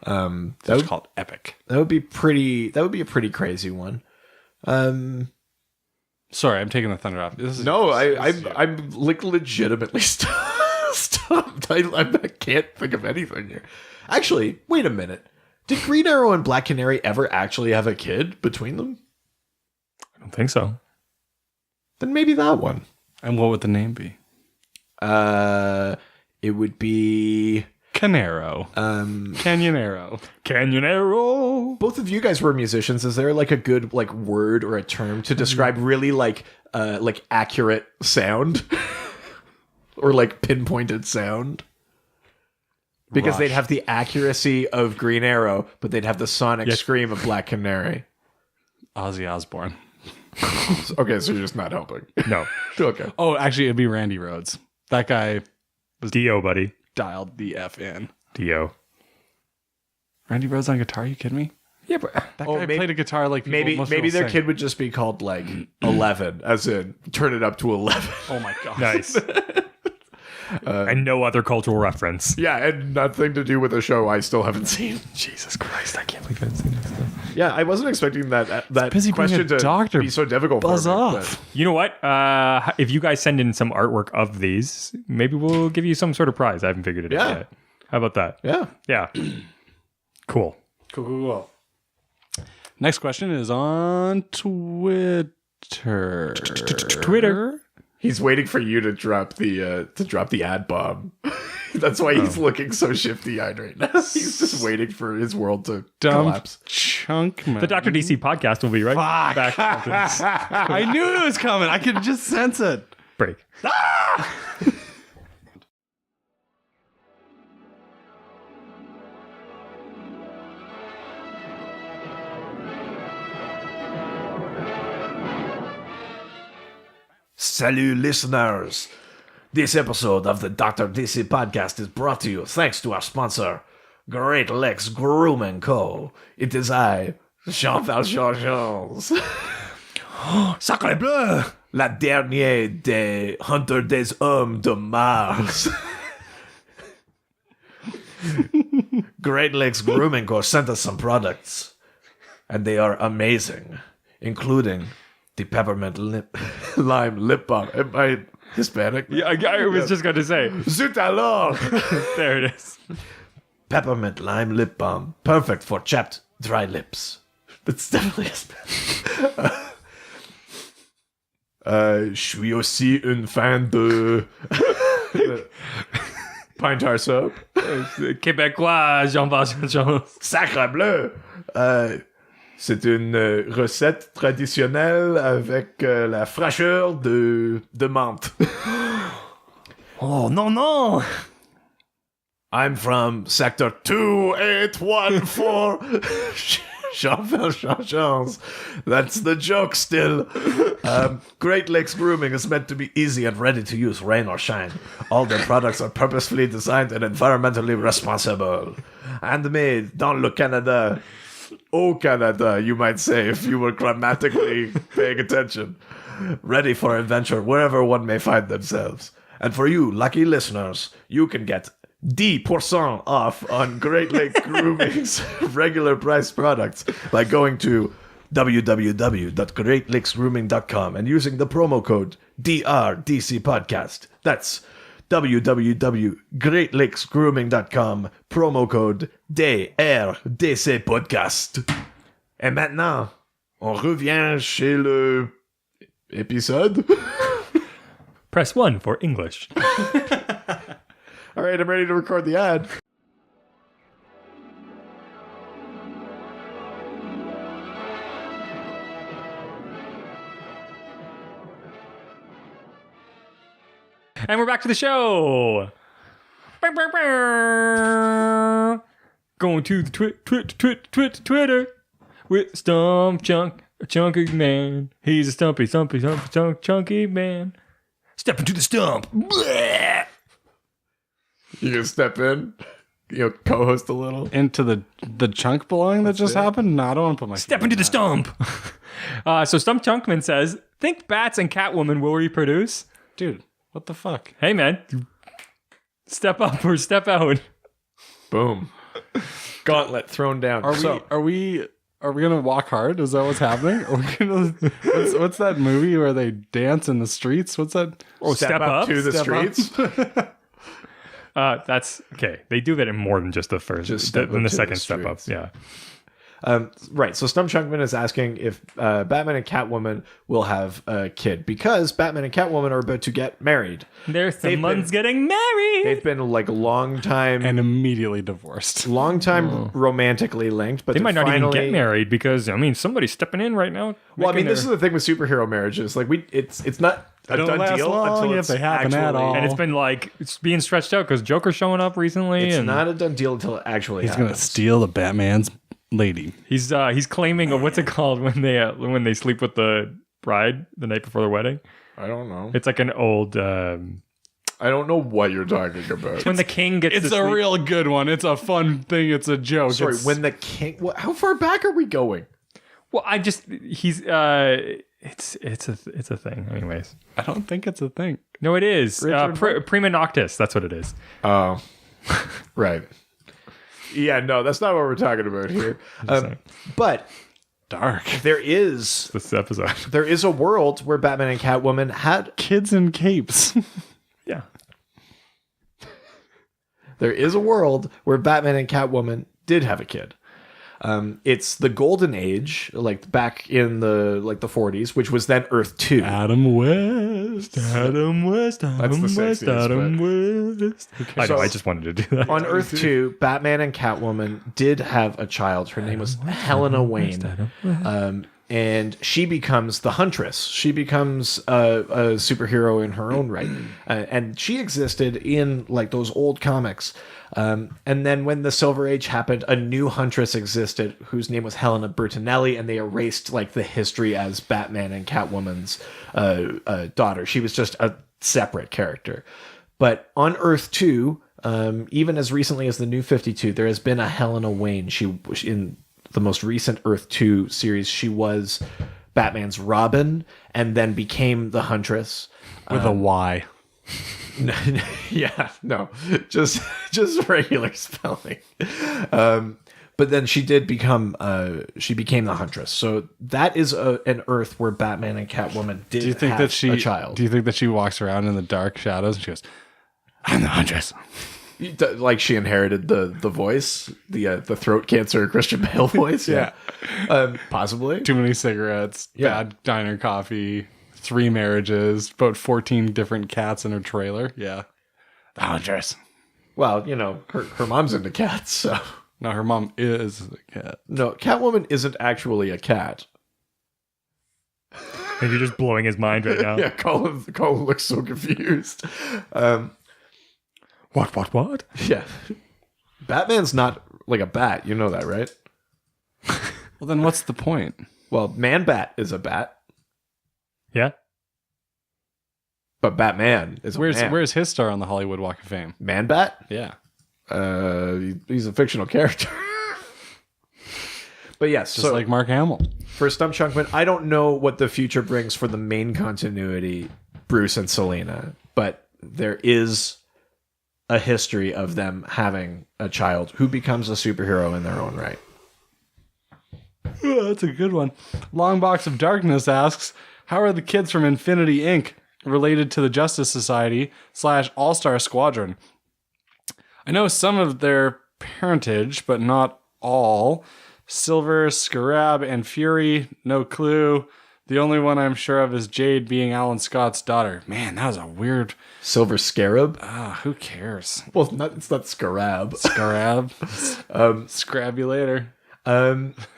That's called epic. That would be a pretty crazy one. Sorry, I'm taking the thunder off. I'm like legitimately stumped. I can't think of anything here. Actually, wait a minute. Did Green Arrow and Black Canary ever actually have a kid between them? I don't think so. then maybe that one. And what would the name be? It would be Canero. Canyonero. Canyonero. both of you guys were musicians. Is there like a good like word or a term to describe really like accurate sound or like pinpointed sound? Because Rush. they'd have the accuracy of Green Arrow, but they'd have the sonic scream of Black Canary. Ozzy Osbourne. Okay, so you're just not helping. No. Okay. Oh, actually, it'd be Randy Rhoads. That guy Dio, buddy. dialed the F in. Dio. Randy Rhoads on guitar? You kidding me? Yeah, but That guy played a guitar like people, Maybe most maybe people their sing. kid would just be called like 11, as in turn it up to 11. Oh my god. nice. And no other cultural reference. Yeah, and nothing to do with a show I still haven't seen. Jesus Christ, I can't believe I've seen this stuff. Yeah, I wasn't expecting that busy being question a to doctor. be so difficult Buzz for me. off. You know what? If you guys send in some artwork of these, maybe we'll give you some sort of prize. I haven't figured it out Yeah. yet. How about that? But, yeah. Yeah. Cool. Cool. Next question is on Twitter. Twitter. He's waiting for you to drop the ad bomb. That's why he's looking so shifty-eyed right now. He's just waiting for his world to Dumb collapse. chunk man. The Dr. DC podcast will be right back after this I knew it was coming. I could just sense it. break. Salut, listeners. This episode of the Dr. DC podcast is brought to you thanks to our sponsor, Great Lex Grooming Co. It is I, Jean Valjean. Sacre bleu! La dernière des Hunter des Hommes de Mars. Great Lakes Grooming Co. sent us some products, and they are amazing, including the peppermint lime lip balm. Am I Hispanic? Yeah, I was just going to say. Zut alors! There it is. Peppermint lime lip balm, perfect for chapped, dry lips. That's definitely Hispanic. Je suis aussi une fan de Pine Tar Soap. Québécois, Jean Valjean. Sacre bleu! C'est une recette traditionnelle avec la fraîcheur de menthe. Oh, non, non. I'm from Sector 2814. Jean Valjean's. That's the joke still. Great Lakes Grooming is meant to be easy and ready to use, rain or shine. All their products are purposefully designed and environmentally responsible. And made dans le Canada. Au Canada, you might say, if you were grammatically paying attention. Ready for adventure wherever one may find themselves. And for you, lucky listeners, you can get 10% off on Great Lake Grooming's regular price products by going to www.greatlakesgrooming.com and using the promo code DRDCPodcast. That's www.greatlakesgrooming.com, promo code DRDCPodcast. Et maintenant, on revient chez le épisode. Press 1 for English. All right, I'm ready to record the ad. And we're back to the show. Going to the Twitter with Stump Chunk, a chunky man. He's a stumpy, chunky man. Step into the stump. Bleh. You gonna step in? Co-host a little? Into the chunk blowing that just happened? No, I don't want to put my Step into the stump. So Stump Chunkman says, think bats and Catwoman will reproduce? Dude, what the fuck? Hey, man. Step up or step out. Boom. Gauntlet thrown down. Are we gonna walk hard? Is that what's happening? Are we gonna, what's that movie where they dance in the streets? What's that? Oh, step up to the Step up. streets? That's okay. They do that in more than just the first, Just step than up the to second the step up. streets. Yeah. Right. So Stump Chunkman is asking if Batman and Catwoman will have a kid because Batman and Catwoman are about to get married. Someone's getting married. They've been like long time And immediately divorced. romantically linked, but They might not even finally get married because somebody's stepping in right now. Well, I mean, this is the thing with superhero marriages. Like it's not a don't done last deal long until if it's they happen at actually- all. and it's been like it's being stretched out because Joker's showing up recently. It's and not a done deal until it actually He's happens. gonna steal the Batman's lady. He's claiming what's it called when they sleep with the bride the night before the wedding. I don't know. It's like an old I don't know what you're talking about. when the king gets It's to a sleep. real good one. It's a fun thing. It's a joke. Sorry, It's- when the king. How far back are we going? Well, he's it's a thing. Anyways, I don't think it's a thing. no, it is Richard Prima Noctis. That's what it is. Oh, right. Yeah, no, that's not what we're talking about here. But Dark. there is This episode. a world where Batman and Catwoman had. Kids in capes. Yeah. There is a world where Batman and Catwoman did have a kid. It's the Golden Age, like back in the 40s, which was then Earth 2. Adam West. Adam West. That's the sexiest, West. I know. I just wanted to do that. On Earth 2, Batman and Catwoman did have a child. Her name was Helena Wayne. And she becomes the Huntress. She becomes a superhero in her own right. And she existed in like those old comics. And then when the Silver Age happened, a new Huntress existed whose name was Helena Bertinelli, and they erased like the history as Batman and Catwoman's daughter. She was just a separate character. But on Earth 2, even as recently as the New 52, there has been a Helena Wayne. She in the most recent Earth 2 series, she was Batman's Robin and then became the Huntress. With a Y. Yeah, no, just regular spelling. But then she did become she became the Huntress. So that is an Earth where Batman and Catwoman did Do you think have that she a child. Do you think that she walks around in the dark shadows and she goes, "I'm the Huntress"? Like she inherited the voice, the throat cancer Christian Bale voice. Yeah. Possibly. Too many cigarettes, Yeah. bad diner coffee, 3 marriages, about 14 different cats in her trailer. Yeah. The Huntress. Well, you know, her mom's into cats, so No, her mom is a cat. no, Catwoman isn't actually a cat. And you're just blowing his mind right now. Yeah, Colin looks so confused. What? Yeah. Batman's not like a bat, you know that, right? Well, then what's the point? Well, Man-Bat is a bat, Yeah. but Batman is a man. Where's his star on the Hollywood Walk of Fame? Man-Bat? Yeah. He's a fictional character. But yes, Just so like Mark Hamill. for Stump Chunkman, I don't know what the future brings for the main continuity, Bruce and Selena, but there is a history of them having a child who becomes a superhero in their own right. Oh, that's a good one. Long Box of Darkness asks, how are the kids from Infinity Inc. related to the Justice Society / All-Star Squadron? I know some of their parentage, but not all. Silver, Scarab, and Fury, no clue. The only one I'm sure of is Jade being Alan Scott's daughter. Man, that was a weird... Silver Scarab? who cares? Well, it's not Scarab. Scarab. Scrab you later.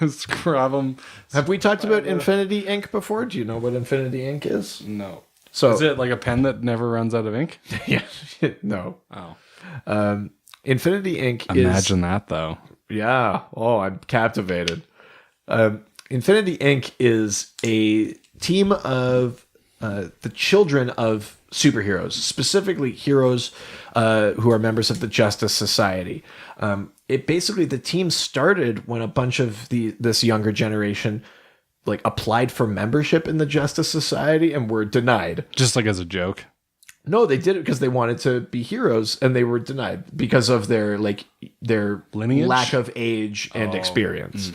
Scrab 'em. Have we talked about Infinity Inc. before? Do you know what Infinity Inc. is? No. So Is it like a pen that never runs out of ink? yeah, no. Oh. Infinity Inc. is Imagine that, though. yeah. Oh, I'm captivated. Infinity Inc. is a team of the children of superheroes, specifically heroes who are members of the Justice Society. It basically, the team started when a bunch of this younger generation like applied for membership in the Justice Society and were denied. Just like as a joke. No, they did it because they wanted to be heroes and they were denied because of their Lineage? lack of age and experience.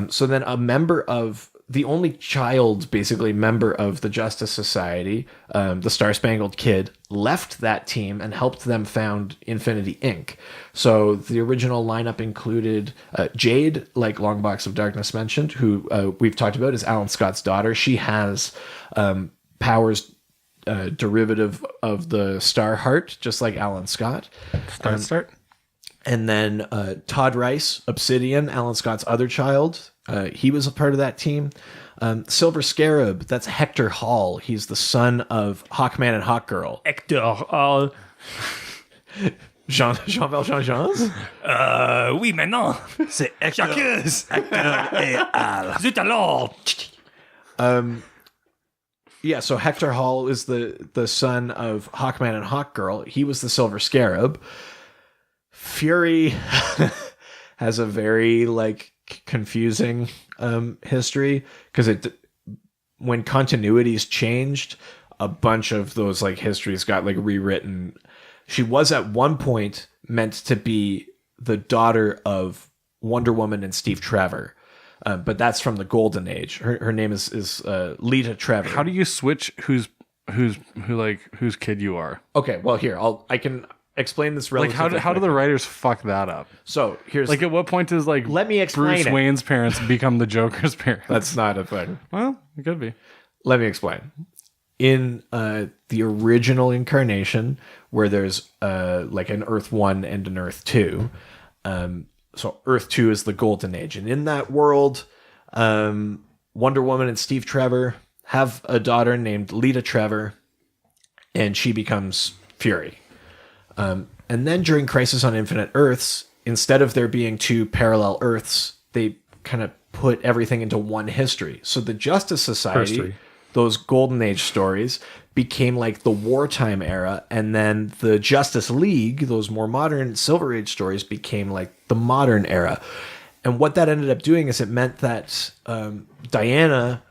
So then a member of the only child, basically, member of the Justice Society, the Star-Spangled Kid, left that team and helped them found Infinity Inc. So the original lineup included Jade, like Longbox of Darkness mentioned, who we've talked about, is Alan Scott's daughter. She has powers derivative of the Star Heart, just like Alan Scott. Start. And then Todd Rice, Obsidian, Alan Scott's other child. He was a part of that team. Silver Scarab, that's Hector Hall. He's the son of Hawkman and Hawkgirl. Hector, Jean Valjean? oui, maintenant, c'est Hector. Hector et Al. Zut alors. Yeah, so Hector Hall is the son of Hawkman and Hawkgirl. He was the Silver Scarab. Fury has a very confusing history, because when continuities changed, a bunch of those histories got rewritten. She was at one point meant to be the daughter of Wonder Woman and Steve Trevor, but that's from the Golden Age. Her name is Lita Trevor. How do you switch whose kid you are? Okay, well here I can explain this relatively. How do the writers fuck that up? So here's at what point does let me explain Bruce Wayne's parents become the Joker's parents? That's not a thing. Well, it could be. Let me explain. In the original incarnation, where there's an Earth 1 and an Earth 2, so Earth 2 is the Golden Age, and in that world, Wonder Woman and Steve Trevor have a daughter named Lita Trevor, and she becomes Fury. And then during Crisis on Infinite Earths, instead of there being two parallel Earths, they kind of put everything into one history. So the Justice Society, those Golden Age stories, became the wartime era, and then the Justice League, those more modern Silver Age stories, became the modern era. And what that ended up doing is it meant that Diana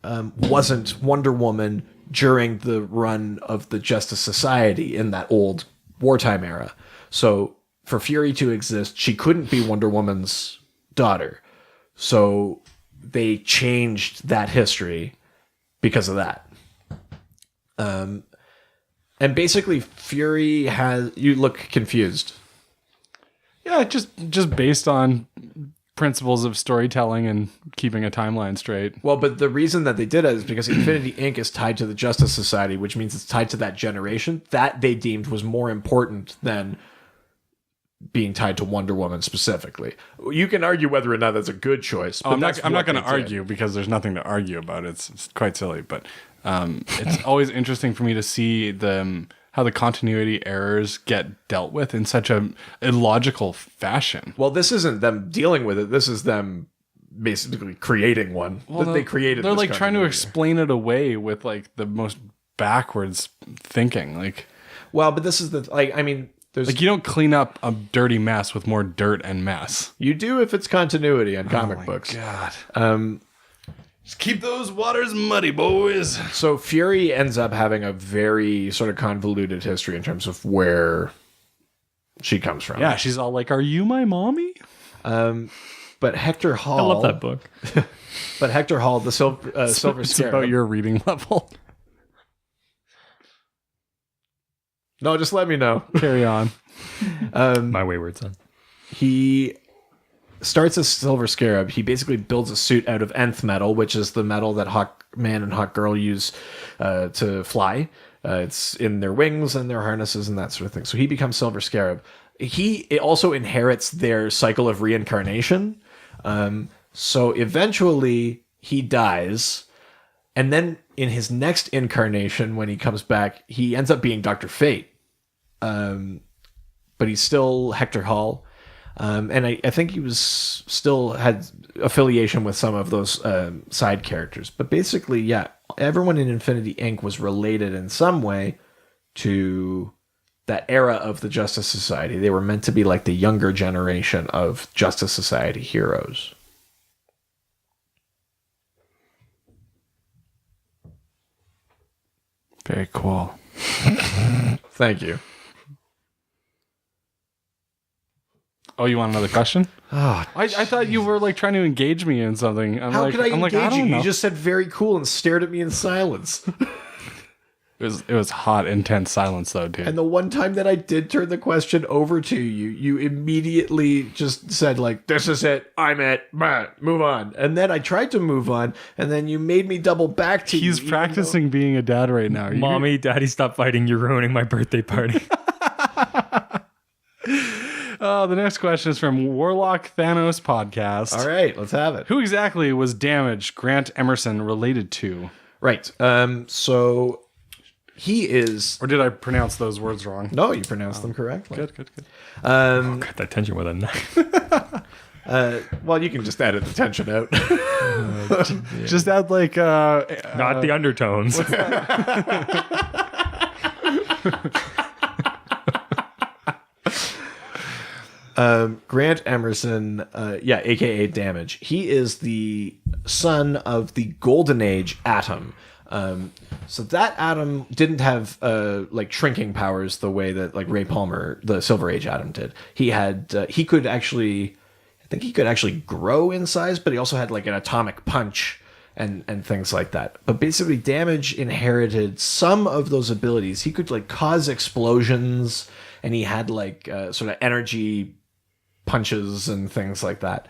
wasn't Wonder Woman during the run of the Justice Society in that old wartime era. So for Fury to exist, she couldn't be Wonder Woman's daughter. So they changed that history because of that. And basically Fury you look confused. Yeah, just based on principles of storytelling and keeping a timeline straight. Well, but the reason that they did it is because Infinity Inc. is tied to the Justice Society, which means it's tied to that generation. That they deemed was more important than being tied to Wonder Woman specifically. You can argue whether or not that's a good choice. But I'm not going to argue, because there's nothing to argue about. It's quite silly, but it's always interesting for me to see how the continuity errors get dealt with in such a illogical fashion. Well, this isn't them dealing with it. This is them basically creating one. Well, they created. They're this trying to continuity. explain it away with the most backwards thinking. Well, but this is there's you don't clean up a dirty mess with more dirt and mess. You do if it's continuity on comic books. God. Just keep those waters muddy, boys. So Fury ends up having a very sort of convoluted history in terms of where she comes from. Yeah, she's all "Are you my mommy?" But Hector Hall, I love that book. But Hector Hall, the Silver It's Scarab. about your reading level. No, just let me know. Carry on. My wayward son. He starts as Silver Scarab. He basically builds a suit out of nth metal, which is the metal that Hawkman and Hawkgirl use to fly. It's in their wings and their harnesses and that sort of thing. So he becomes Silver Scarab. He also inherits their cycle of reincarnation. So eventually he dies. And then in his next incarnation, when he comes back, he ends up being Dr. Fate. But he's still Hector Hall. And I think he had affiliation with some of those side characters. But basically, yeah, everyone in Infinity Inc. was related in some way to that era of the Justice Society. They were meant to be the younger generation of Justice Society heroes. Very cool. Thank you. Oh, you want another question? Oh, I thought you were like trying to engage me in something. how could I engage I you? don't know. You just said very cool and stared at me in silence. It was hot, intense silence though, dude. And the one time that I did turn the question over to you, you immediately just said like, "This is it. I'm it. Move on." And then I tried to move on, and then you made me double back to you. He's practicing being a dad right now. Mommy, Daddy, stop fighting. You're ruining my birthday party. The next question is from Warlock Thanos Podcast. All right, let's have it. Who exactly was Damage Grant Emerson related to? Right. So he is. Or did I pronounce those words wrong? No, you pronounced them correctly. Good. Cut that tension with a knife. Well, you can just edit the tension out. Just add like Not the undertones. Grant Emerson, aka Damage. He is the son of the Golden Age Atom. So that Atom didn't have like shrinking powers the way that like Ray Palmer, the Silver Age Atom, did. He had he could actually, I think he could actually grow in size, but he also had like an atomic punch and things like that. But basically, Damage inherited some of those abilities. He could like cause explosions, and he had like sort of energy punches and things like that.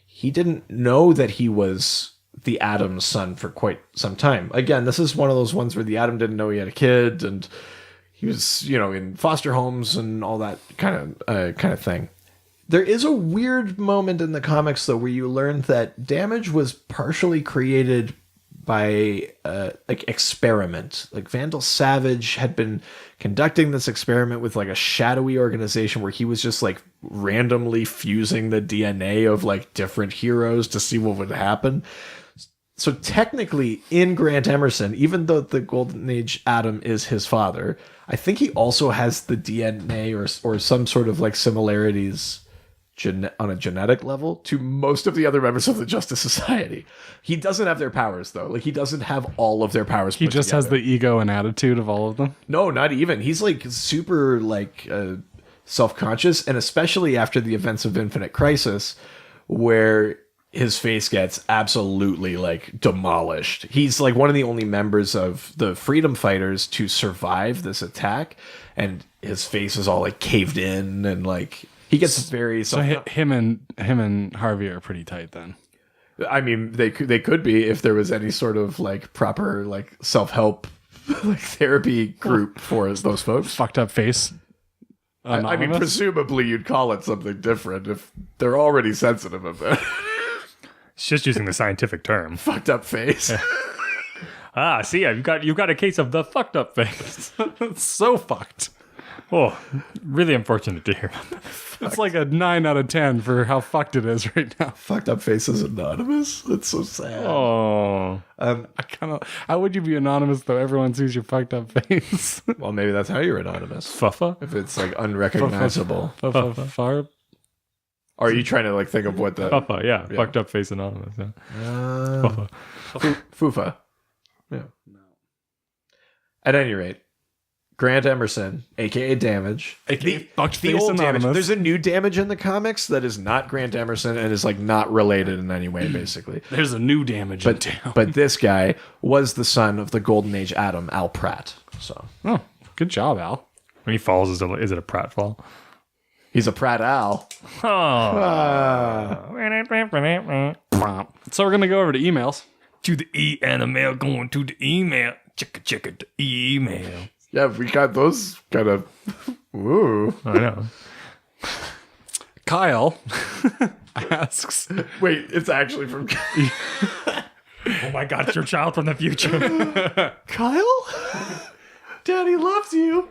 He didn't know that he was the Atom's son for quite some time. Again, this is one of those ones where the Atom didn't know he had a kid, and he was, in foster homes and all that kind of thing. There is a weird moment in the comics though where you learn that Damage was partially created by like experiment. Like Vandal Savage had been conducting this experiment with like a shadowy organization where he was just like randomly fusing the DNA of like different heroes to see what would happen. So technically in Grant Emerson, even though the Golden Age Atom is his father, I think he also has the DNA or some sort of like similarities on a genetic level to most of the other members of the Justice Society. He doesn't have their powers though. Like he doesn't have all of their powers. he just has the ego and attitude of all of them. No, not even. He's like super like self-conscious, and especially after the events of Infinite Crisis, where his face gets absolutely like demolished. He's like one of the only members of the Freedom Fighters to survive this attack, and his face is all like caved in, and like he gets very. So him and Harvey are pretty tight then. I mean, they could be if there was any sort of like proper like self-help like therapy group for those folks. Fucked up face. I mean, presumably you'd call it something different if they're already sensitive about it. It's just using the scientific term. Fucked up face. See, you've got a case of the fucked up face. It's so fucked. Oh, really unfortunate to hear. It's like a 9 out of 10 for how fucked it is right now. Fucked up face is anonymous. That's so sad. Oh, How would you be anonymous though? Everyone sees your fucked up face. Well, maybe that's how you're anonymous. Fuffa? If it's like unrecognizable. Far. Or are you trying to like think of what the Fuffa, yeah. Fucked up face anonymous. Yeah. Fuffa. Fufa? Yeah. No. At any rate, Grant Emerson, aka Damage, The the old Damage. There's a new Damage in the comics that is not Grant Emerson and is like not related in any way, basically. There's a new Damage in town. But this guy was the son of the Golden Age Atom, Al Pratt. So Good job, Al. When he falls, is it a pratfall? he's a Pratt Al. So we're gonna go over to emails. To the e-animal, going to the email. Check the email. Yeah, we got those kind of. Ooh. I know. Kyle asks, Wait, it's actually from Oh my god, it's your child from the future. Kyle? Daddy loves you.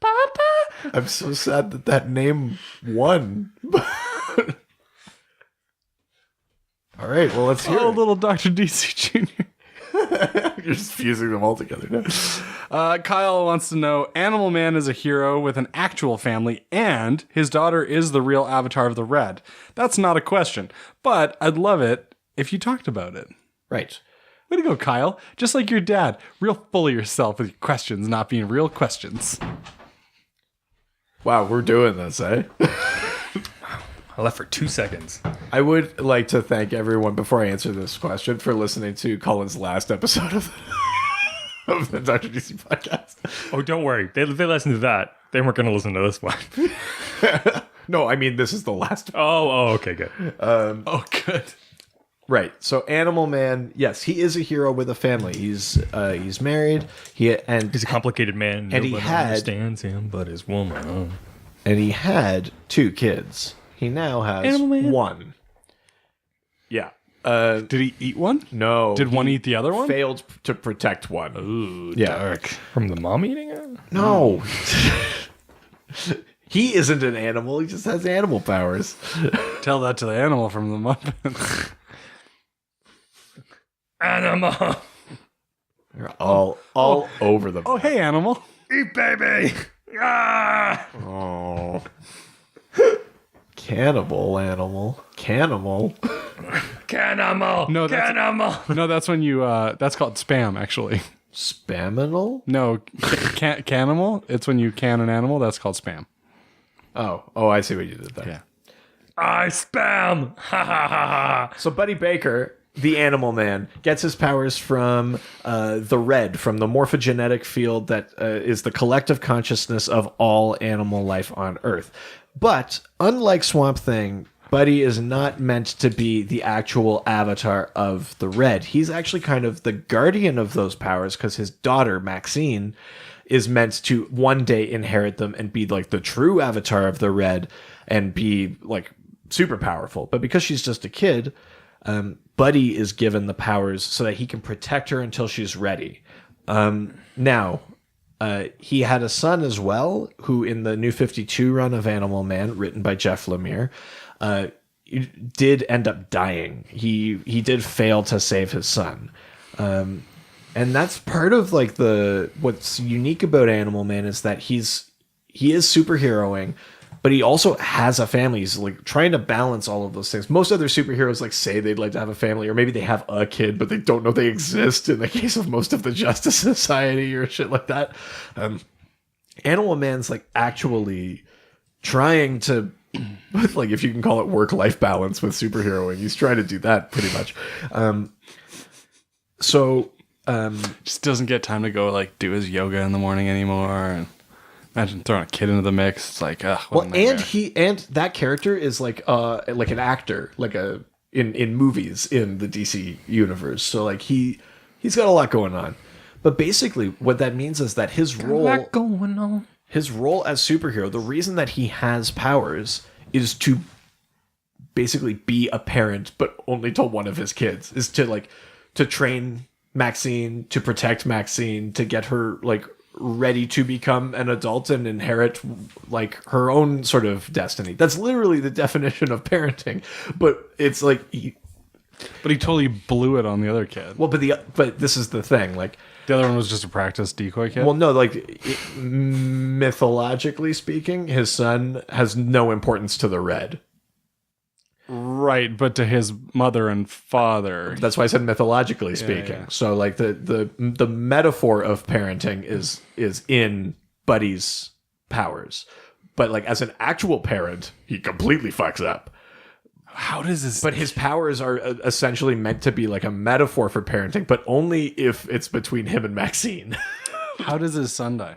Papa. I'm so sad that name won. All right, well, let's hear "Oh, it. little Dr. DC Jr." You're just fusing them all together now. Kyle wants to know, Animal Man is a hero with an actual family, and his daughter is the real avatar of the Red. That's not a question, but I'd love it if you talked about it. Right. Way to go, Kyle. Just like your dad, real full of yourself with your questions not being real questions. Wow, we're doing this, eh? I left for 2 seconds. I would like to thank everyone before I answer this question for listening to Colin's last episode of the Dr. DC podcast. Oh, don't worry. They listened to that. They weren't going to listen to this one. No, I mean this is the last one. Oh, okay, good. Oh, good. Right. So Animal Man, yes, he is a hero with a family. He's married. He's He's a complicated man. And he Nobody had- understands him, but his woman. and he had 2 kids. He now has Animal Man. 1. Yeah. Did he eat one? No. Did one eat the other one? failed to protect one? Ooh, Yeah. dark. From the mom eating it? No. He isn't an animal. He just has animal powers. Tell that to the animal from the Muppets. Animal. They're all over the Oh, hey, animal. Eat baby. Ah. Oh. Cannibal animal. Cannibal. Canimal. No, that's- Canimal. No, that's when you, that's called spam, actually. Spaminal? No, canimal. It's when you can an animal. That's called spam. Oh, I see what you did there. Yeah. I spam. Ha ha ha ha. So Buddy Baker, the Animal Man, gets his powers from the red, from the morphogenetic field that is the collective consciousness of all animal life on Earth. But unlike Swamp Thing, Buddy is not meant to be the actual avatar of the red. He's actually kind of the guardian of those powers because his daughter, Maxine, is meant to one day inherit them and be like the true avatar of the red and be like super powerful. But because she's just a kid, Buddy is given the powers so that he can protect her until she's ready. Now, he had a son as well, who in the New 52 run of Animal Man, written by Jeff Lemire, did end up dying. He did fail to save his son. And that's part of like what's unique about Animal Man is that he is superheroing, but he also has a family. He's like trying to balance all of those things. Most other superheroes like say they'd like to have a family, or maybe they have a kid, but they don't know they exist in the case of most of the Justice Society or shit like that. Animal Man's like actually trying to, like, if you can call it work-life balance with superheroing, he's trying to do that pretty much. Just doesn't get time to go like do his yoga in the morning anymore. And imagine throwing a kid into the mix. It's like, Well, and that character is like an actor, like in movies in the DC universe. So like he's got a lot going on. But basically, what that means is that his role as superhero, the reason that he has powers is to basically be a parent, but only to one of his kids, is to train Maxine, to protect Maxine, to get her like ready to become an adult and inherit like her own sort of destiny. That's literally the definition of parenting. But it's like But he totally blew it on the other kid. well, but this is the thing, like The other one was just a practice decoy kid. well, no, like mythologically speaking, his son has no importance to the red. right, but to his mother and father. That's why I said mythologically speaking. yeah. So like the metaphor of parenting is in Buddy's powers. But like as an actual parent, he completely fucks up. How does this? But his powers are essentially meant to be like a metaphor for parenting, but only if it's between him and Maxine. How does his son die?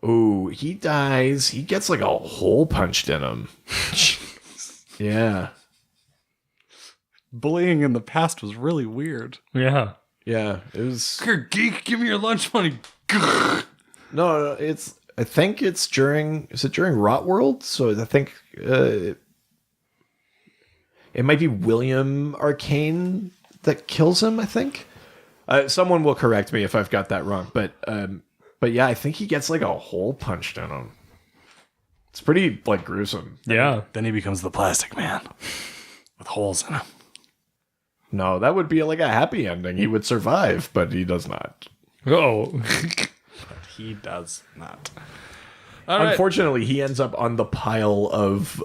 Ooh, he dies. He gets like a hole punched in him. Yeah. Bullying in the past was really weird. Yeah. Yeah. It was Geek, give me your lunch money. no, it's I think it's during Rot World? So I think it might be William Arcane that kills him, I think. Someone will correct me if I've got that wrong, but yeah, I think he gets like a hole punched in him. It's pretty like gruesome. Yeah. Then he becomes the Plastic Man with holes in him. No, that would be like a happy ending. He would survive, but he does not. Oh. He does not. All right. Unfortunately, he ends up on the pile of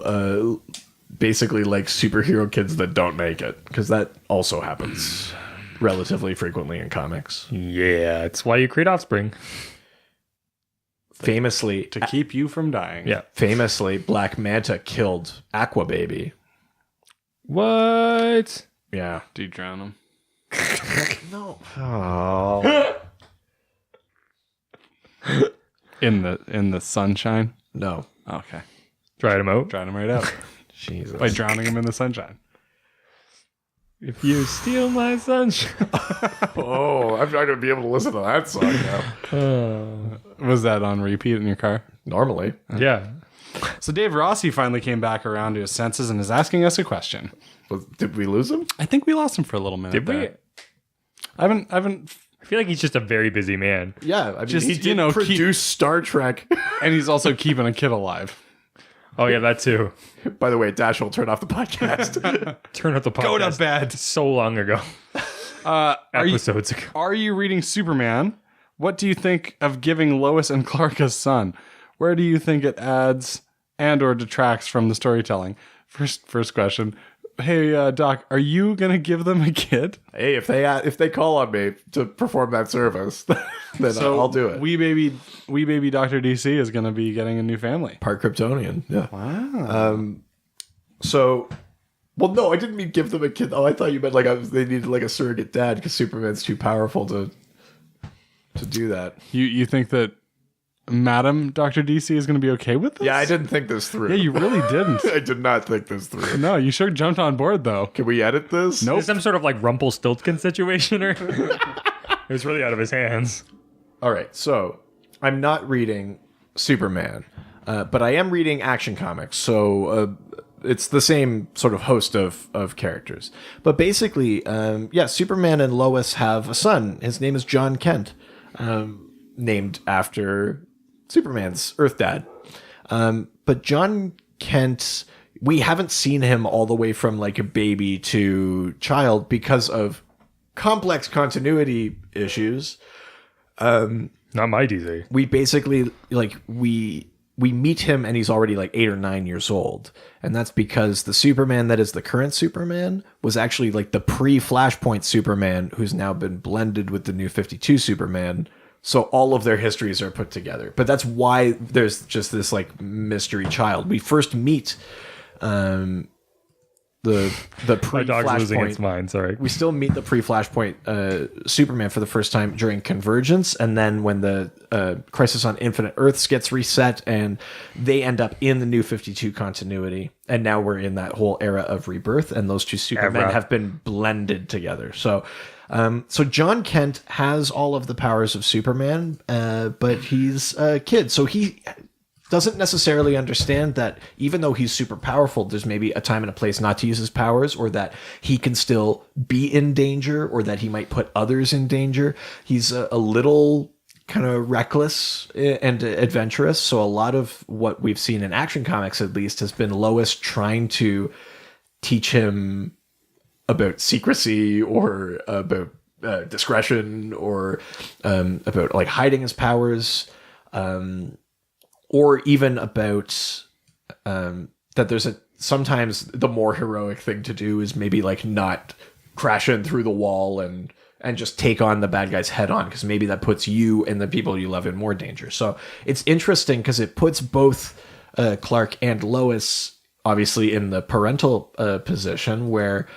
basically like superhero kids that don't make it, because that also happens relatively frequently in comics. Yeah. It's why you create offspring. Famously, to keep you from dying. Yeah. famously, Black Manta killed Aqua Baby. What? Yeah. Do you drown him? No. Oh. In the sunshine? No. Okay. Dried him out. Drown him right out. Jesus. By drowning him in the sunshine. If you steal my sunshine. Oh, I'm not going to be able to listen to that song now. Was that on repeat in your car? Normally. Yeah. So Dave Rossi finally came back around to his senses and is asking us a question. Did we lose him? I think we lost him for a little minute. Did we? there. I haven't, I feel like he's just a very busy man. Yeah. I mean, Just, he you did know, produce Star Trek. and he's also keeping a kid alive. Oh yeah, that too. By the way, Dash will turn off the podcast. Turn up the podcast. Go to bed. So long ago. Episodes ago. Are you reading Superman? What do you think of giving Lois and Clark a son? Where do you think it adds and or detracts from the storytelling? First question. Hey, Doc, are you gonna give them a kid? Hey, if they call on me to perform that service, then I'll do it. Wee baby Dr. DC is gonna be getting a new family. Part Kryptonian. Yeah. Wow. Well, no, I didn't mean give them a kid. Oh, I thought you meant they needed like a surrogate dad because Superman's too powerful to do that. You think that Madam Dr. DC is gonna be okay with this? Yeah, I didn't think this through. Yeah, you really didn't. I did not think this through. No, you sure jumped on board though. Can we edit this? Nope. Is some sort of like Rumpelstiltskin situation or it was really out of his hands. All right, so I'm not reading Superman, but I am reading Action Comics. So it's the same sort of host of characters. But basically, Superman and Lois have a son. His name is John Kent, named after Superman's Earth dad. But John Kent, we haven't seen him all the way from like a baby to child because of complex continuity issues. Not my DC. We basically we meet him and he's already like 8 or 9 years old, and that's because the Superman that is the current Superman was actually like the pre-Flashpoint Superman who's now been blended with the new 52 Superman. So all of their histories are put together, but that's why there's just this like mystery child. We first meet the My dog's losing its pre-Flashpoint. mind. Sorry. We still meet the pre-Flashpoint Superman for the first time during Convergence, and then when the Crisis on Infinite Earths gets reset, and they end up in the New 52 continuity, and now we're in that whole era of Rebirth, and those two Supermen Era. have been blended together. So John Kent has all of the powers of Superman, but he's a kid, so he doesn't necessarily understand that even though he's super powerful, there's maybe a time and a place not to use his powers, or that he can still be in danger, or that he might put others in danger. He's a little kind of reckless and adventurous. So a lot of what we've seen in Action Comics, at least, has been Lois trying to teach him about secrecy, or about discretion, or about like hiding his powers. Or even about that there's sometimes the more heroic thing to do is maybe like not crash in through the wall and just take on the bad guys head on, because maybe that puts you and the people you love in more danger. So it's interesting because it puts both Clark and Lois obviously in the parental position, where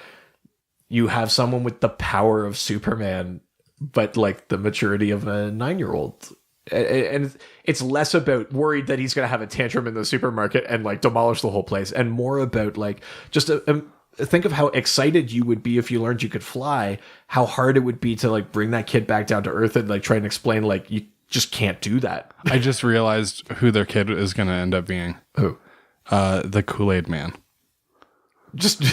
you have someone with the power of Superman, but like the maturity of a 9-year-old. And it's less about worried that he's going to have a tantrum in the supermarket and like demolish the whole place, and more about like just think of how excited you would be if you learned you could fly, how hard it would be to like bring that kid back down to earth and like try and explain like you just can't do that. I just realized who their kid is going to end up being. Who? The Kool-Aid Man. Just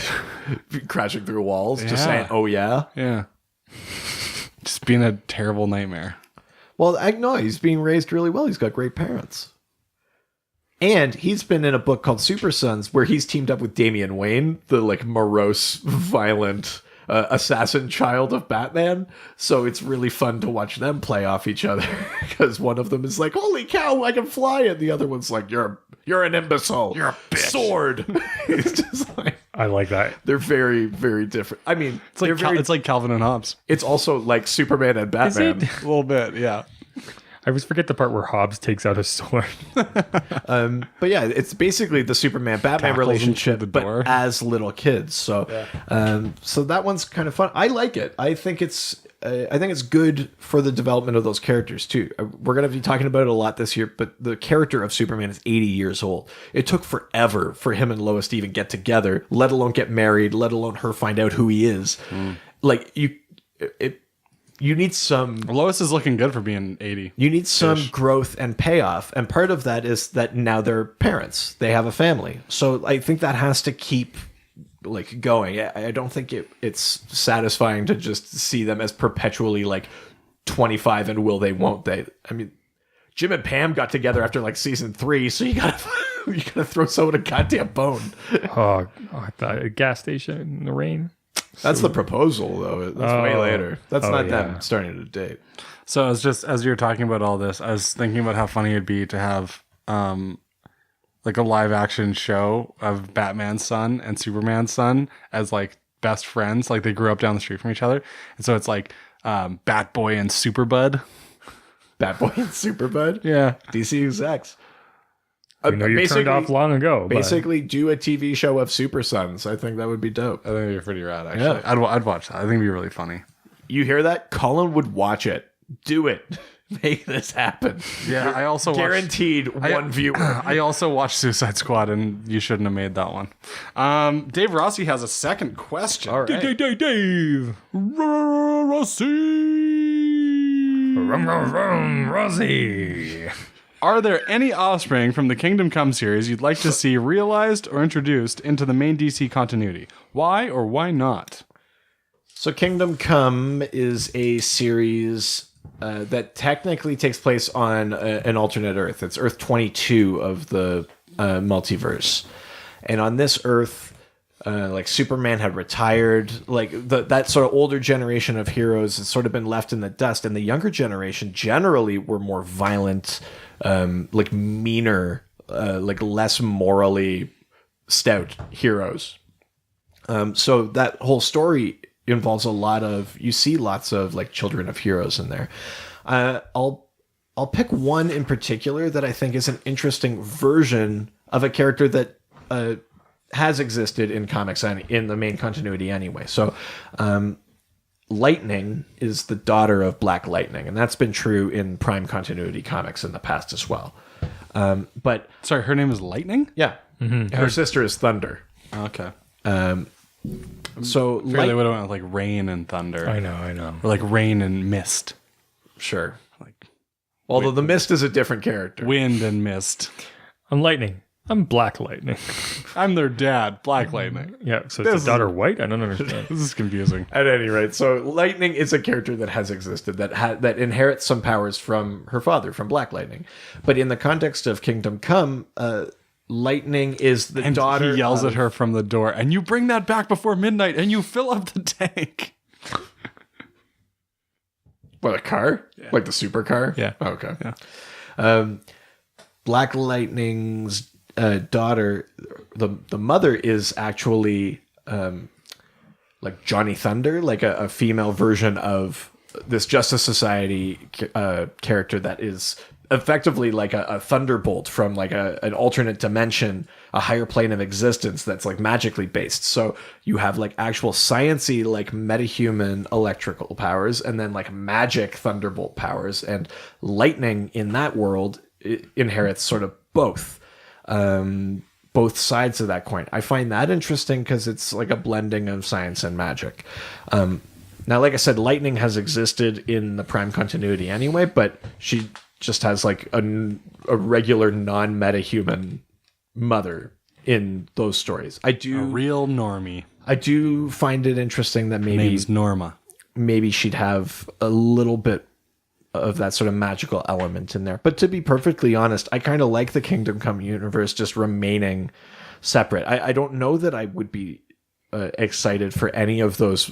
crashing through walls, just Yeah. saying, oh yeah. Yeah. Just being a terrible nightmare. Well, no, he's being raised really well. He's got great parents. And he's been in a book called Super Sons, where he's teamed up with Damian Wayne, the like morose, violent assassin child of Batman. So it's really fun to watch them play off each other, because one of them is like, "Holy cow, I can fly," and the other one's like, "You're an imbecile. You're a bitch. Sword." It's just like, I like that. they're very, very different. I mean, It's like Calvin and Hobbes. it's also like Superman and Batman. it? A little bit, yeah. I always forget the part where Hobbs takes out a sword. But yeah, it's basically the Superman Batman Tackles him relationship, through the but door. as little kids. So, so that one's kind of fun. I like it. I think it's good for the development of those characters too. We're gonna be talking about it a lot this year, but the character of Superman is 80 years old. It took forever for him and Lois to even get together, let alone get married, let alone her find out who he is. Like you need some. Lois is looking good for being 80. You need some growth and payoff. And part of that is that now they're parents. They have a family. So I think that has to keep like going. I don't think it's satisfying to just see them as perpetually like 25 and will they, won't they. I mean, Jim and Pam got together after like season 3, so you gotta throw someone a goddamn bone. Oh, I thought a gas station in the rain. That's the proposal, though. That's way later. That's not yeah. them starting to date. So it's just as you're talking about all this, I was thinking about how funny it'd be to have like a live action show of Batman's son and Superman's son as like best friends, like they grew up down the street from each other, and so it's like Batboy and Superbud. Batboy and Superbud? Yeah. DC execs. I know you turned off long ago. But Basically, do a TV show of Super Sons. I think that would be dope. I think it'd be pretty rad, actually. Yeah. I'd watch that. I think it'd be really funny. You hear that? Colin would watch it. Do it. Make this happen. Yeah, I also guaranteed one viewer. I also watched Suicide Squad, and you shouldn't have made that one. Dave Rossi has a second question. All right. Dave. Rossi. Rossi. Are there any offspring from the Kingdom Come series you'd like to see realized or introduced into the main DC continuity? Why or why not? So Kingdom Come is a series that technically takes place on an alternate Earth. It's Earth 22 of the multiverse. And on this Earth, like Superman had retired, like that sort of older generation of heroes has sort of been left in the dust. And the younger generation generally were more violent, like meaner, like less morally stout heroes. So that whole story involves lots of like children of heroes in there. I'll pick one in particular that I think is an interesting version of a character that has existed in comics and in the main continuity anyway. So Lightning is the daughter of Black Lightning, and that's been true in Prime continuity comics in the past as well. But sorry, her name is Lightning? Yeah. Mm-hmm. Her sister is Thunder. Okay. So they would have went with like rain and thunder. I know. Or like rain and mist. Sure. Like although the Mist is a different character. Wind and mist. I'm Lightning. I'm Black Lightning. I'm their dad, Black Lightning. Yeah, so it's a daughter white? I don't understand. This is confusing. At any rate, so Lightning is a character that has existed, that inherits some powers from her father, from Black Lightning. But in the context of Kingdom Come, Lightning is the daughter. He yells at her from the door, and you bring that back before midnight, and you fill up the tank. What, a car? Yeah. Like the supercar? Yeah. Oh, okay. Yeah. Black Lightning's daughter, the mother is actually like Johnny Thunder, like a female version of this Justice Society character that is effectively like a thunderbolt from like an alternate dimension, a higher plane of existence that's like magically based. So you have like actual science-y, like metahuman electrical powers, and then like magic thunderbolt powers. And Lightning in that world inherits sort of both sides of that coin. I find that interesting because it's like a blending of science and magic. Now, like I said, Lightning has existed in the Prime continuity anyway, but she just has like a regular non-metahuman mother in those stories. A real normie. I do find it interesting that Her name's Norma. Maybe she'd have a little bit of that sort of magical element in there. But to be perfectly honest, I kind of like the Kingdom Come universe just remaining separate. I don't know that I would be excited for any of those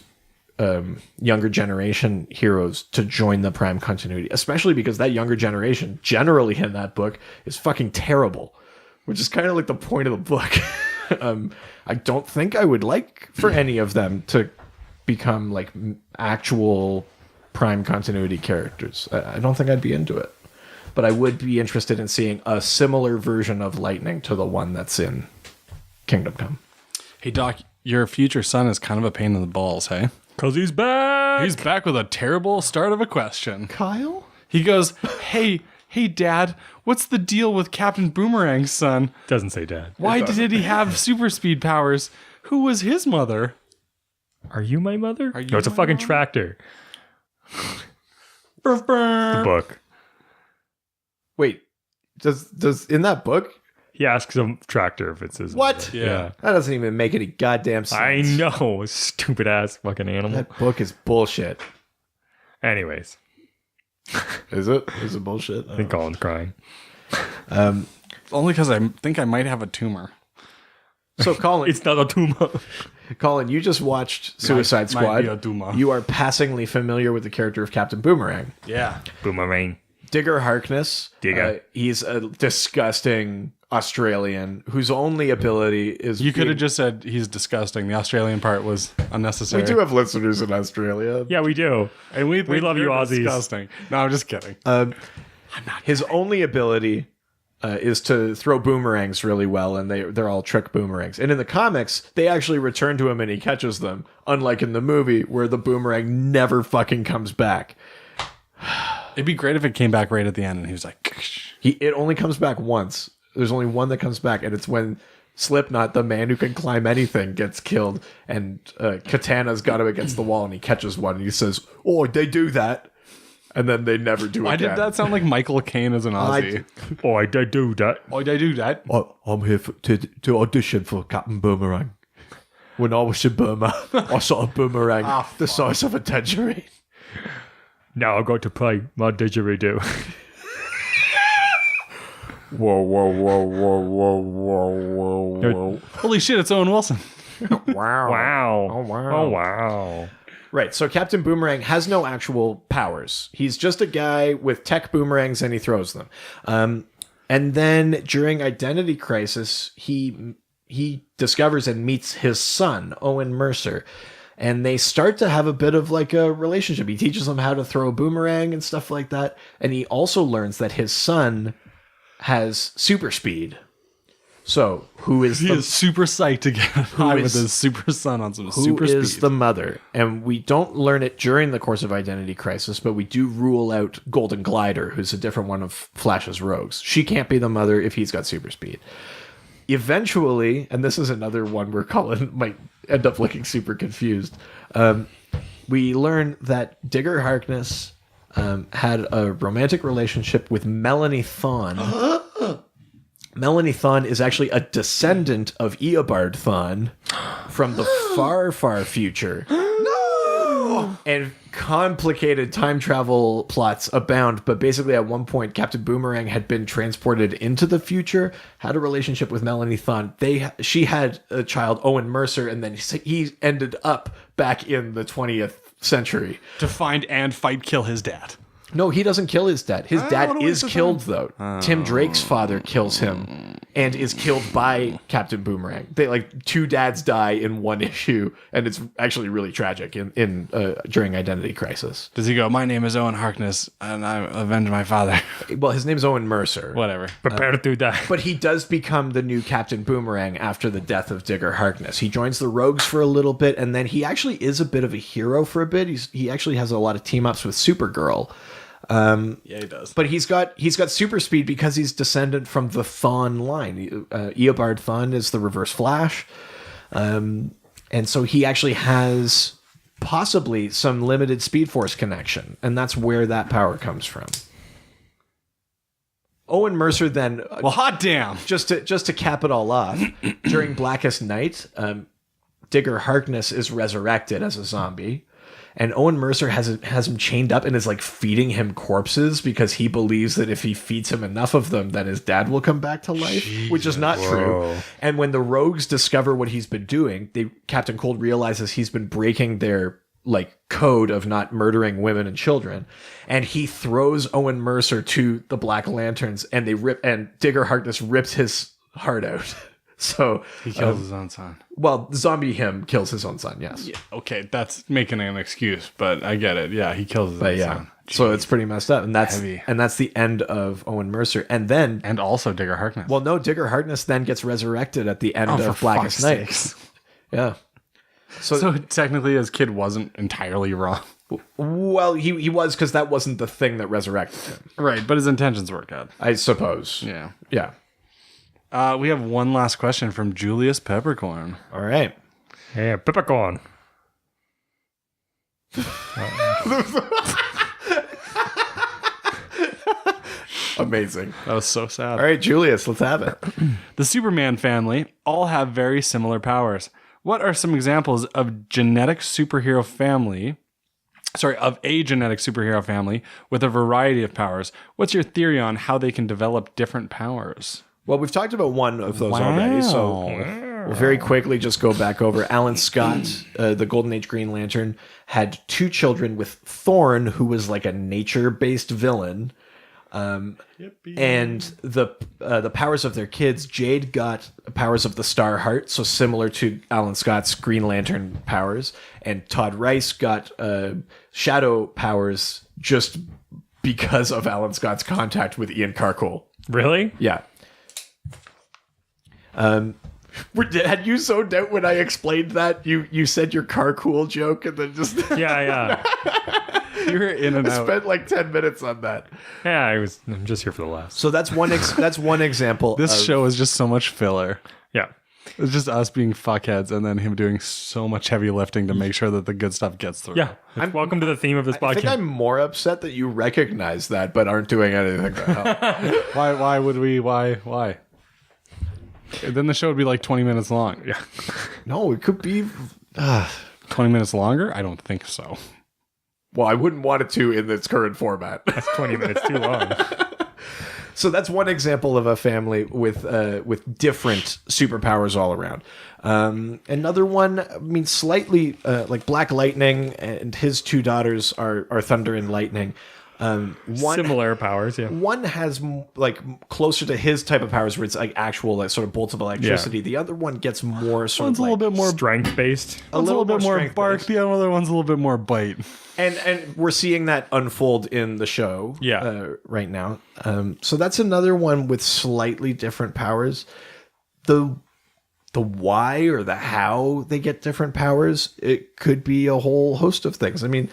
younger generation heroes to join the Prime continuity, especially because that younger generation generally in that book is fucking terrible, which is kind of like the point of the book. I don't think I would like for any of them to become like actual Prime continuity characters. I don't think I'd be into it. but I would be interested in seeing a similar version of Lightning to the one that's in Kingdom Come. Hey, Doc, your future son is kind of a pain in the balls, hey? Because he's back. He's back with a terrible start of a question. Kyle? He goes, hey, Dad, what's the deal with Captain Boomerang's son? Doesn't say dad. Why did he have super speed powers? Who was his mother? Are you my mother? Are you no, it's a my fucking mother? tractor. The book. Wait, does in that book? He asks a tractor if it's his What? mother. Yeah. That doesn't even make any goddamn sense. I know. Stupid ass fucking animal. That book is bullshit. Anyways, Is it? Is it bullshit? I think Colin's crying. Only because I think I might have a tumor. So Colin, It's not a tumor. Colin, you just watched Suicide Might be a Squad. tumor. You are passingly familiar with the character of Captain Boomerang. Yeah. Boomerang. Digger Harkness. Digger. He's a disgusting Australian whose only ability is You could have being- just said he's disgusting. The Australian part was unnecessary. We do have listeners in Australia. Yeah, we do. and we think love you, you're Aussies. disgusting. No, I'm just kidding. His only ability is to throw boomerangs really well, and they're all trick boomerangs. And in the comics, they actually return to him and he catches them, unlike in the movie where the boomerang never fucking comes back. It'd be great if it came back right at the end and he was like, It only comes back once. There's only one that comes back, and it's when Slipknot, the man who can climb anything, gets killed, and Katana's got him against the wall, and he catches one, and he says, "Oh, they do that," and then they never do it. why did that sound like Michael Caine as an Aussie? Oh, I did do that. Why did I do that? I'm here to audition for Captain Boomerang. When I was in Burma, I saw a boomerang the size of a tangerine. Now I'm going to play my didgeridoo. Whoa, whoa, whoa, whoa, whoa, whoa, whoa, whoa. Holy shit, it's Owen Wilson. Wow. Wow. Oh, wow. Oh, wow. Right, so Captain Boomerang has no actual powers. He's just a guy with tech boomerangs and he throws them. And then during Identity Crisis, he discovers and meets his son, Owen Mercer. And they start to have a bit of like a relationship. He teaches him how to throw a boomerang and stuff like that. And he also learns that his son has super speed. So, who is He the is super psyched to get high with is- his super son on some who super is speed. the mother? And we don't learn it during the course of Identity Crisis, but we do rule out Golden Glider, who's a different one of Flash's rogues. She can't be the mother if he's got super speed. Eventually, and this is another one where Colin might end up looking super confused, we learn that Digger Harkness had a romantic relationship with Melanie Thawne. Melanie Thawne is actually a descendant of Eobard Thawne from the far, far future. No! And complicated time travel plots abound, but basically at one point, Captain Boomerang had been transported into the future, had a relationship with Melanie Thawne. She had a child, Owen Mercer, and then he ended up back in the 20th century. To find and fight kill his dad. No, he doesn't kill his dad. His dad wanna is waste the killed, though. Tim Drake's father kills him and is killed by Captain Boomerang. They like two dads die in one issue, and it's actually really tragic in during Identity Crisis. Does he go, my name is Owen Harkness and I avenge my father? Well, his name's Owen Mercer. Whatever. Prepare to do that. But he does become the new Captain Boomerang after the death of Digger Harkness. He joins the Rogues for a little bit, and then he actually is a bit of a hero for a bit. He actually has a lot of team-ups with Supergirl. Yeah, he does. But he's got super speed because he's descended from the Thawne line. Eobard Thawne is the Reverse Flash, and so he actually has possibly some limited Speed Force connection, and that's where that power comes from. Owen Mercer then, Well, hot damn. just to cap it all off, during Blackest Night, Digger Harkness is resurrected as a zombie. And Owen Mercer has him chained up and is like feeding him corpses because he believes that if he feeds him enough of them, then his dad will come back to life, which is not true. And when the Rogues discover what he's been doing, Captain Cold realizes he's been breaking their like code of not murdering women and children, and he throws Owen Mercer to the Black Lanterns, and and Digger Harkness rips his heart out. So He kills his own son. well, zombie him kills his own son. Yes. Yeah, okay, that's making an excuse, but I get it. Yeah, he kills his But own yeah, son. so it's pretty messed up, and Heavy. that's the end of Owen Mercer. And then, And also Digger Harkness. well, no, Digger Harkness then gets resurrected at the end Oh, of for Blackest fuck's Night. sakes. Yeah. So technically his kid wasn't entirely wrong. Well, he was, because that wasn't the thing that resurrected him, Right, but his intentions were good. I suppose. Yeah. Yeah. We have one last question from Julius Peppercorn. All right. Yeah, peppercorn. Amazing. That was so sad. All right, Julius, let's have it. The Superman family all have very similar powers. What are some examples of a genetic superhero family with a variety of powers? What's your theory on how they can develop different powers? Well, we've talked about one of those already, so we'll very quickly just go back over. Alan Scott, the Golden Age Green Lantern, had 2 children with Thorn, who was like a nature-based villain. And the powers of their kids, Jade got powers of the Star Heart, so similar to Alan Scott's Green Lantern powers, and Todd Rice got shadow powers just because of Alan Scott's contact with Ian Carcole. Really? Yeah. Had you zoned out when I explained that? You said your Carcool joke and then just Yeah. You were in and I out. spent like 10 minutes on that. Yeah, I'm just here for the laughs. So that's one example. This of, show is just so much filler. Yeah. It's just us being fuckheads and then him doing so much heavy lifting to make sure that the good stuff gets through. Yeah. Welcome to the theme of this I think podcast. I'm more upset that you recognize that but aren't doing anything to help. Why would we? Why? Then the show would be like 20 minutes long. Yeah. No, it could be. 20 minutes longer? I don't think so. Well, I wouldn't want it to in its current format. That's 20 minutes too long. So that's one example of a family with different superpowers all around. Another one, I mean, slightly like Black Lightning and his 2 daughters are Thunder and Lightning. One Similar powers, yeah. One has like closer to his type of powers, where it's like actual like sort of bolts of electricity. Yeah. The other one gets more sort One's of a like little bit more Strength based. a little bit more strength-based. bark. The other one's a little bit more bite. And we're seeing that unfold in the show right now. So that's another one with slightly different powers. The why or the how they get different powers, it could be a whole host of things. I mean,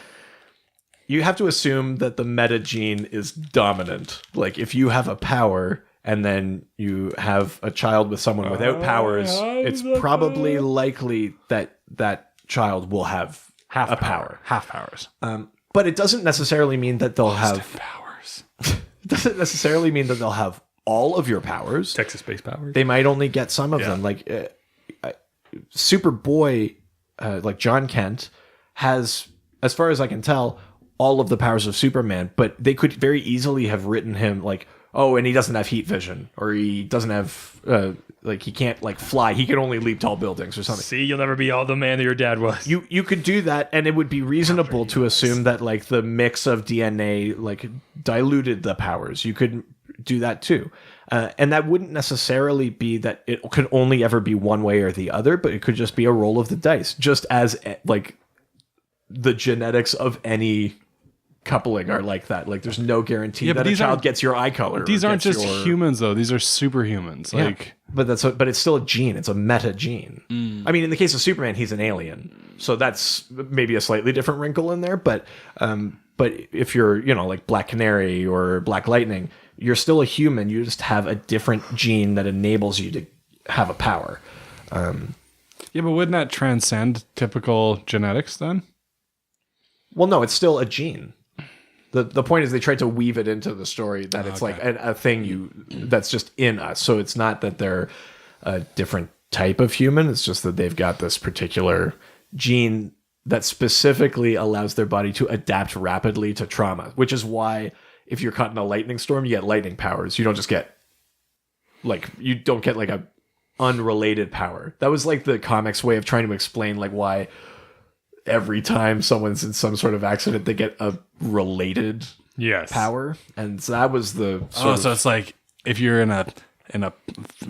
you have to assume that the meta gene is dominant. Like if you have a power and then you have a child with someone without powers, it's probably likely that that child will have a power. Half powers. But it doesn't necessarily mean that they'll have Powers. it doesn't necessarily mean that they'll have all of your powers. Texas space powers. They might only get some of them. Like Superboy, like John Kent, has, as far as I can tell, all of the powers of Superman. But they could very easily have written him like, oh, and he doesn't have heat vision, or he doesn't have like he can't like fly. He can only leap tall buildings or something. See, you'll never be all the man that your dad was. You could do that, and it would be reasonable to assume that like the mix of DNA like diluted the powers. You could do that too, and that wouldn't necessarily be that it could only ever be one way or the other, but it could just be a roll of the dice, just as like the genetics of any coupling are like that. Like there's no guarantee that a child gets your eye color. These aren't just humans though. These are superhumans. Like, but but it's still a gene. It's a meta gene. I mean, in the case of Superman, he's an alien, so that's maybe a slightly different wrinkle in there. But if you're like Black Canary or Black Lightning, you're still a human. You just have a different gene that enables you to have a power. yeah, but wouldn't that transcend typical genetics then? Well, no, it's still a gene. The point is they tried to weave it into the story that it's like a thing that's just in us. So it's not that they're a different type of human. It's just that they've got this particular gene that specifically allows their body to adapt rapidly to trauma, which is why if you're caught in a lightning storm, you get lightning powers. You don't just get like a unrelated power. That was like the comics way of trying to explain like why every time someone's in some sort of accident, they get a related power. And so that was the So it's like if you're in a in a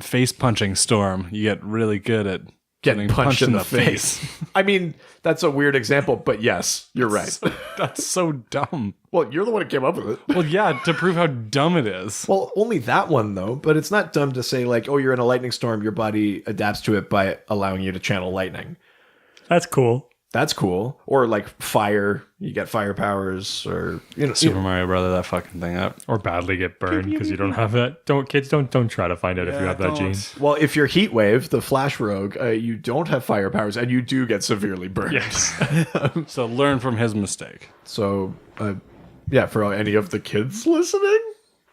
face punching storm, you get really good at Getting punched in the face. I mean, that's a weird example, but yes, you're right. That's so dumb. Well, you're the one who came up with it. Well, yeah, to prove how dumb it is. Well, only that one, though. But it's not dumb to say, like, oh, you're in a lightning storm. Your body adapts to it by allowing you to channel lightning. That's cool. That's cool. Or, like, fire. You get fire powers. Or, Super Mario Brother that fucking thing up. Or badly get burned because you don't have that. Kids don't try to find out if you have that gene. Well, if you're Heat Wave, the Flash Rogue, you don't have fire powers, and you do get severely burned. Yes. So learn from his mistake. So, yeah, for any of the kids listening,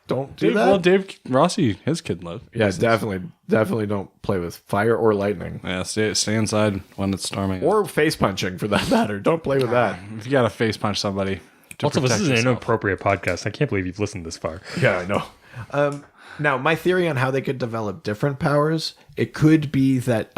don't do that. Well, Dave Rossi, his kid loved. Yeah, definitely don't play with fire or lightning. Yeah, stay inside when it's storming. Or face punching, for that matter. Don't play with that. If you gotta face punch somebody. Also, this is an inappropriate podcast. I can't believe you've listened this far. Yeah, I know. Now, my theory on how they could develop different powers, it could be that...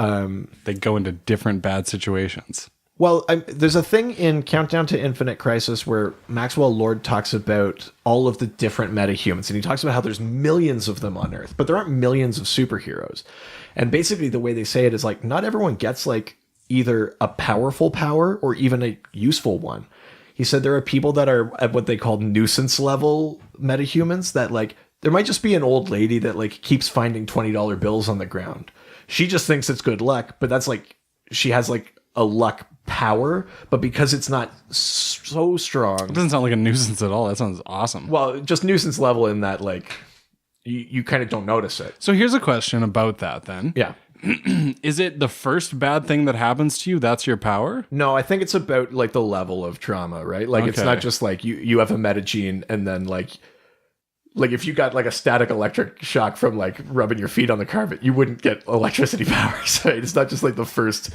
They go into different bad situations. Well, there's a thing in Countdown to Infinite Crisis where Maxwell Lord talks about all of the different metahumans, and he talks about how there's millions of them on Earth, but there aren't millions of superheroes. And basically the way they say it is like, not everyone gets like either a powerful power or even a useful one. He said there are people that are at what they call nuisance level metahumans that like, there might just be an old lady that like keeps finding $20 bills on the ground. She just thinks it's good luck, but that's like, she has like a luck power, but because it's not so strong. It doesn't sound like a nuisance at all. That sounds awesome. Well, just nuisance level in that like you kind of don't notice it. So here's a question about that then. Yeah. Is it the first bad thing that happens to you that's your power? No, I think it's about like the level of trauma, right? Like it's not just like you have a metagene and then like if you got like a static electric shock from like rubbing your feet on the carpet, you wouldn't get electricity powers, right? It's not just like the first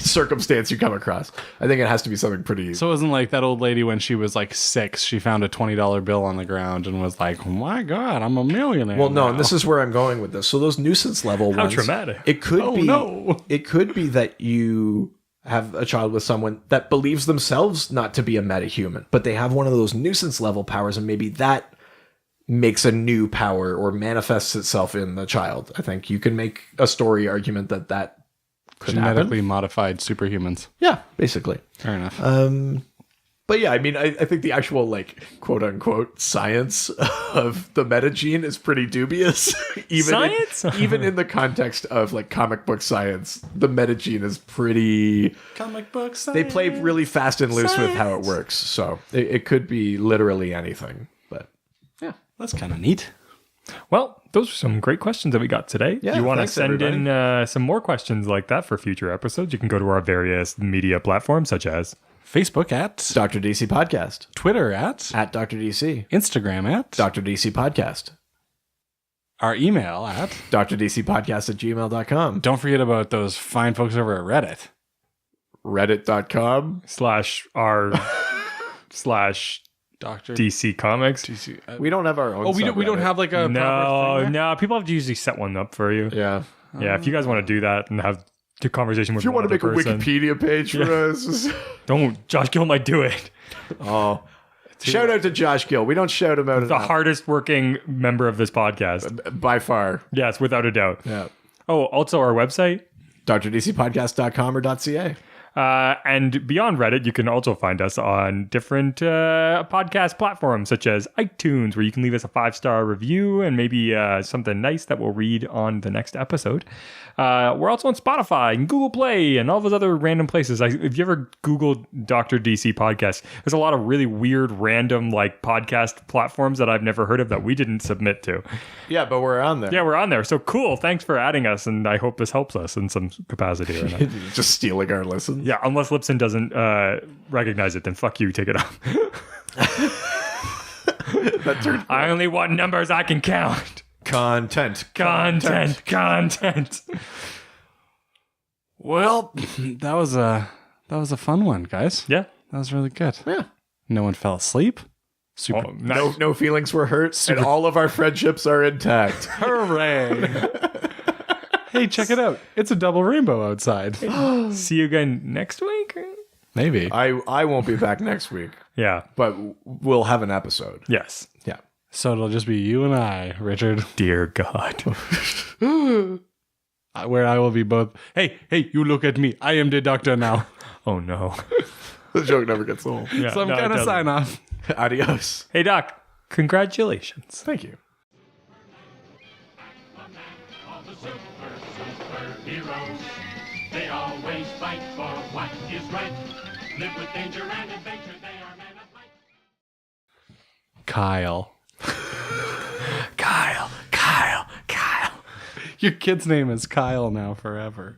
circumstance you come across. I think it has to be something pretty... So it wasn't like that old lady when she was like 6, she found a $20 bill on the ground and was like, oh my God, I'm a millionaire. Well, no, now. and this is where I'm going with this. So those nuisance level How ones... traumatic. It could be... no. It could be that you have a child with someone that believes themselves not to be a metahuman, but they have one of those nuisance level powers, and maybe that makes a new power or manifests itself in the child. I think you can make a story argument that could Genetically happen. modified superhumans. Yeah, basically. Fair enough. But yeah, I mean, I think the actual like quote unquote science of the metagene is pretty dubious. Even in the context of like comic book science, the metagene is pretty... Comic book science. They play really fast and loose with how it works. So it could be literally anything. But yeah. That's kind of neat. Well, those are some great questions that we got today. Yeah, if you want to thanks, send everybody. in some more questions like that for future episodes, you can go to our various media platforms such as Facebook at Dr. DC Podcast. Twitter at Dr. DC. Instagram at Dr. DC Podcast. our email at drdcpodcast@gmail.com. Don't forget about those fine folks over at Reddit. Reddit.com. /r/ Dr. DC Comics. DC, We don't have our own. oh, we don't have like a proper No, thing there? no. People have to usually set one up for you. Yeah. Yeah, if you guys want to do that and have a conversation with If you want to make a person, Wikipedia page for us. don't. Josh Gill might do it. Oh. Shout out to Josh Gill. We don't shout him out The enough. hardest working member of this podcast. By far. Yes, without a doubt. Yeah. Oh, also our website. drdcpodcast.com or .ca. And beyond Reddit, you can also find us on different podcast platforms such as iTunes, where you can leave us a 5-star review and maybe something nice that we'll read on the next episode. We're also on Spotify and Google Play and all those other random places. If you ever Googled Dr. DC Podcast, there's a lot of really weird, random like podcast platforms that I've never heard of that we didn't submit to. Yeah, but we're on there. Yeah, we're on there. So cool. Thanks for adding us. And I hope this helps us in some capacity. Or not. Just stealing our listens. Yeah, unless Lipson doesn't recognize it, then fuck you, take it off. I only want numbers I can count. Content. Well, that was a fun one, guys. Yeah. That was really good. Yeah. No one fell asleep. Super. Oh, nice. No feelings were hurt, and all of our friendships are intact. Hooray! Hey, check it out. It's a double rainbow outside. See you again next week? Maybe. I won't be back next week, Yeah. but we'll have an episode. Yes. Yeah. So it'll just be you and I, Richard. Dear God. Where I will be both. Hey, you look at me. I am the doctor now. Oh no. The joke never gets old. Yeah, Some no, it kind of doesn't. sign off. Adios. Hey Doc, congratulations. Thank you. All the superheroes, they always fight for what is right. Live with danger and adventure, they are men of light. Kyle. Kyle. Your kid's name is Kyle now forever.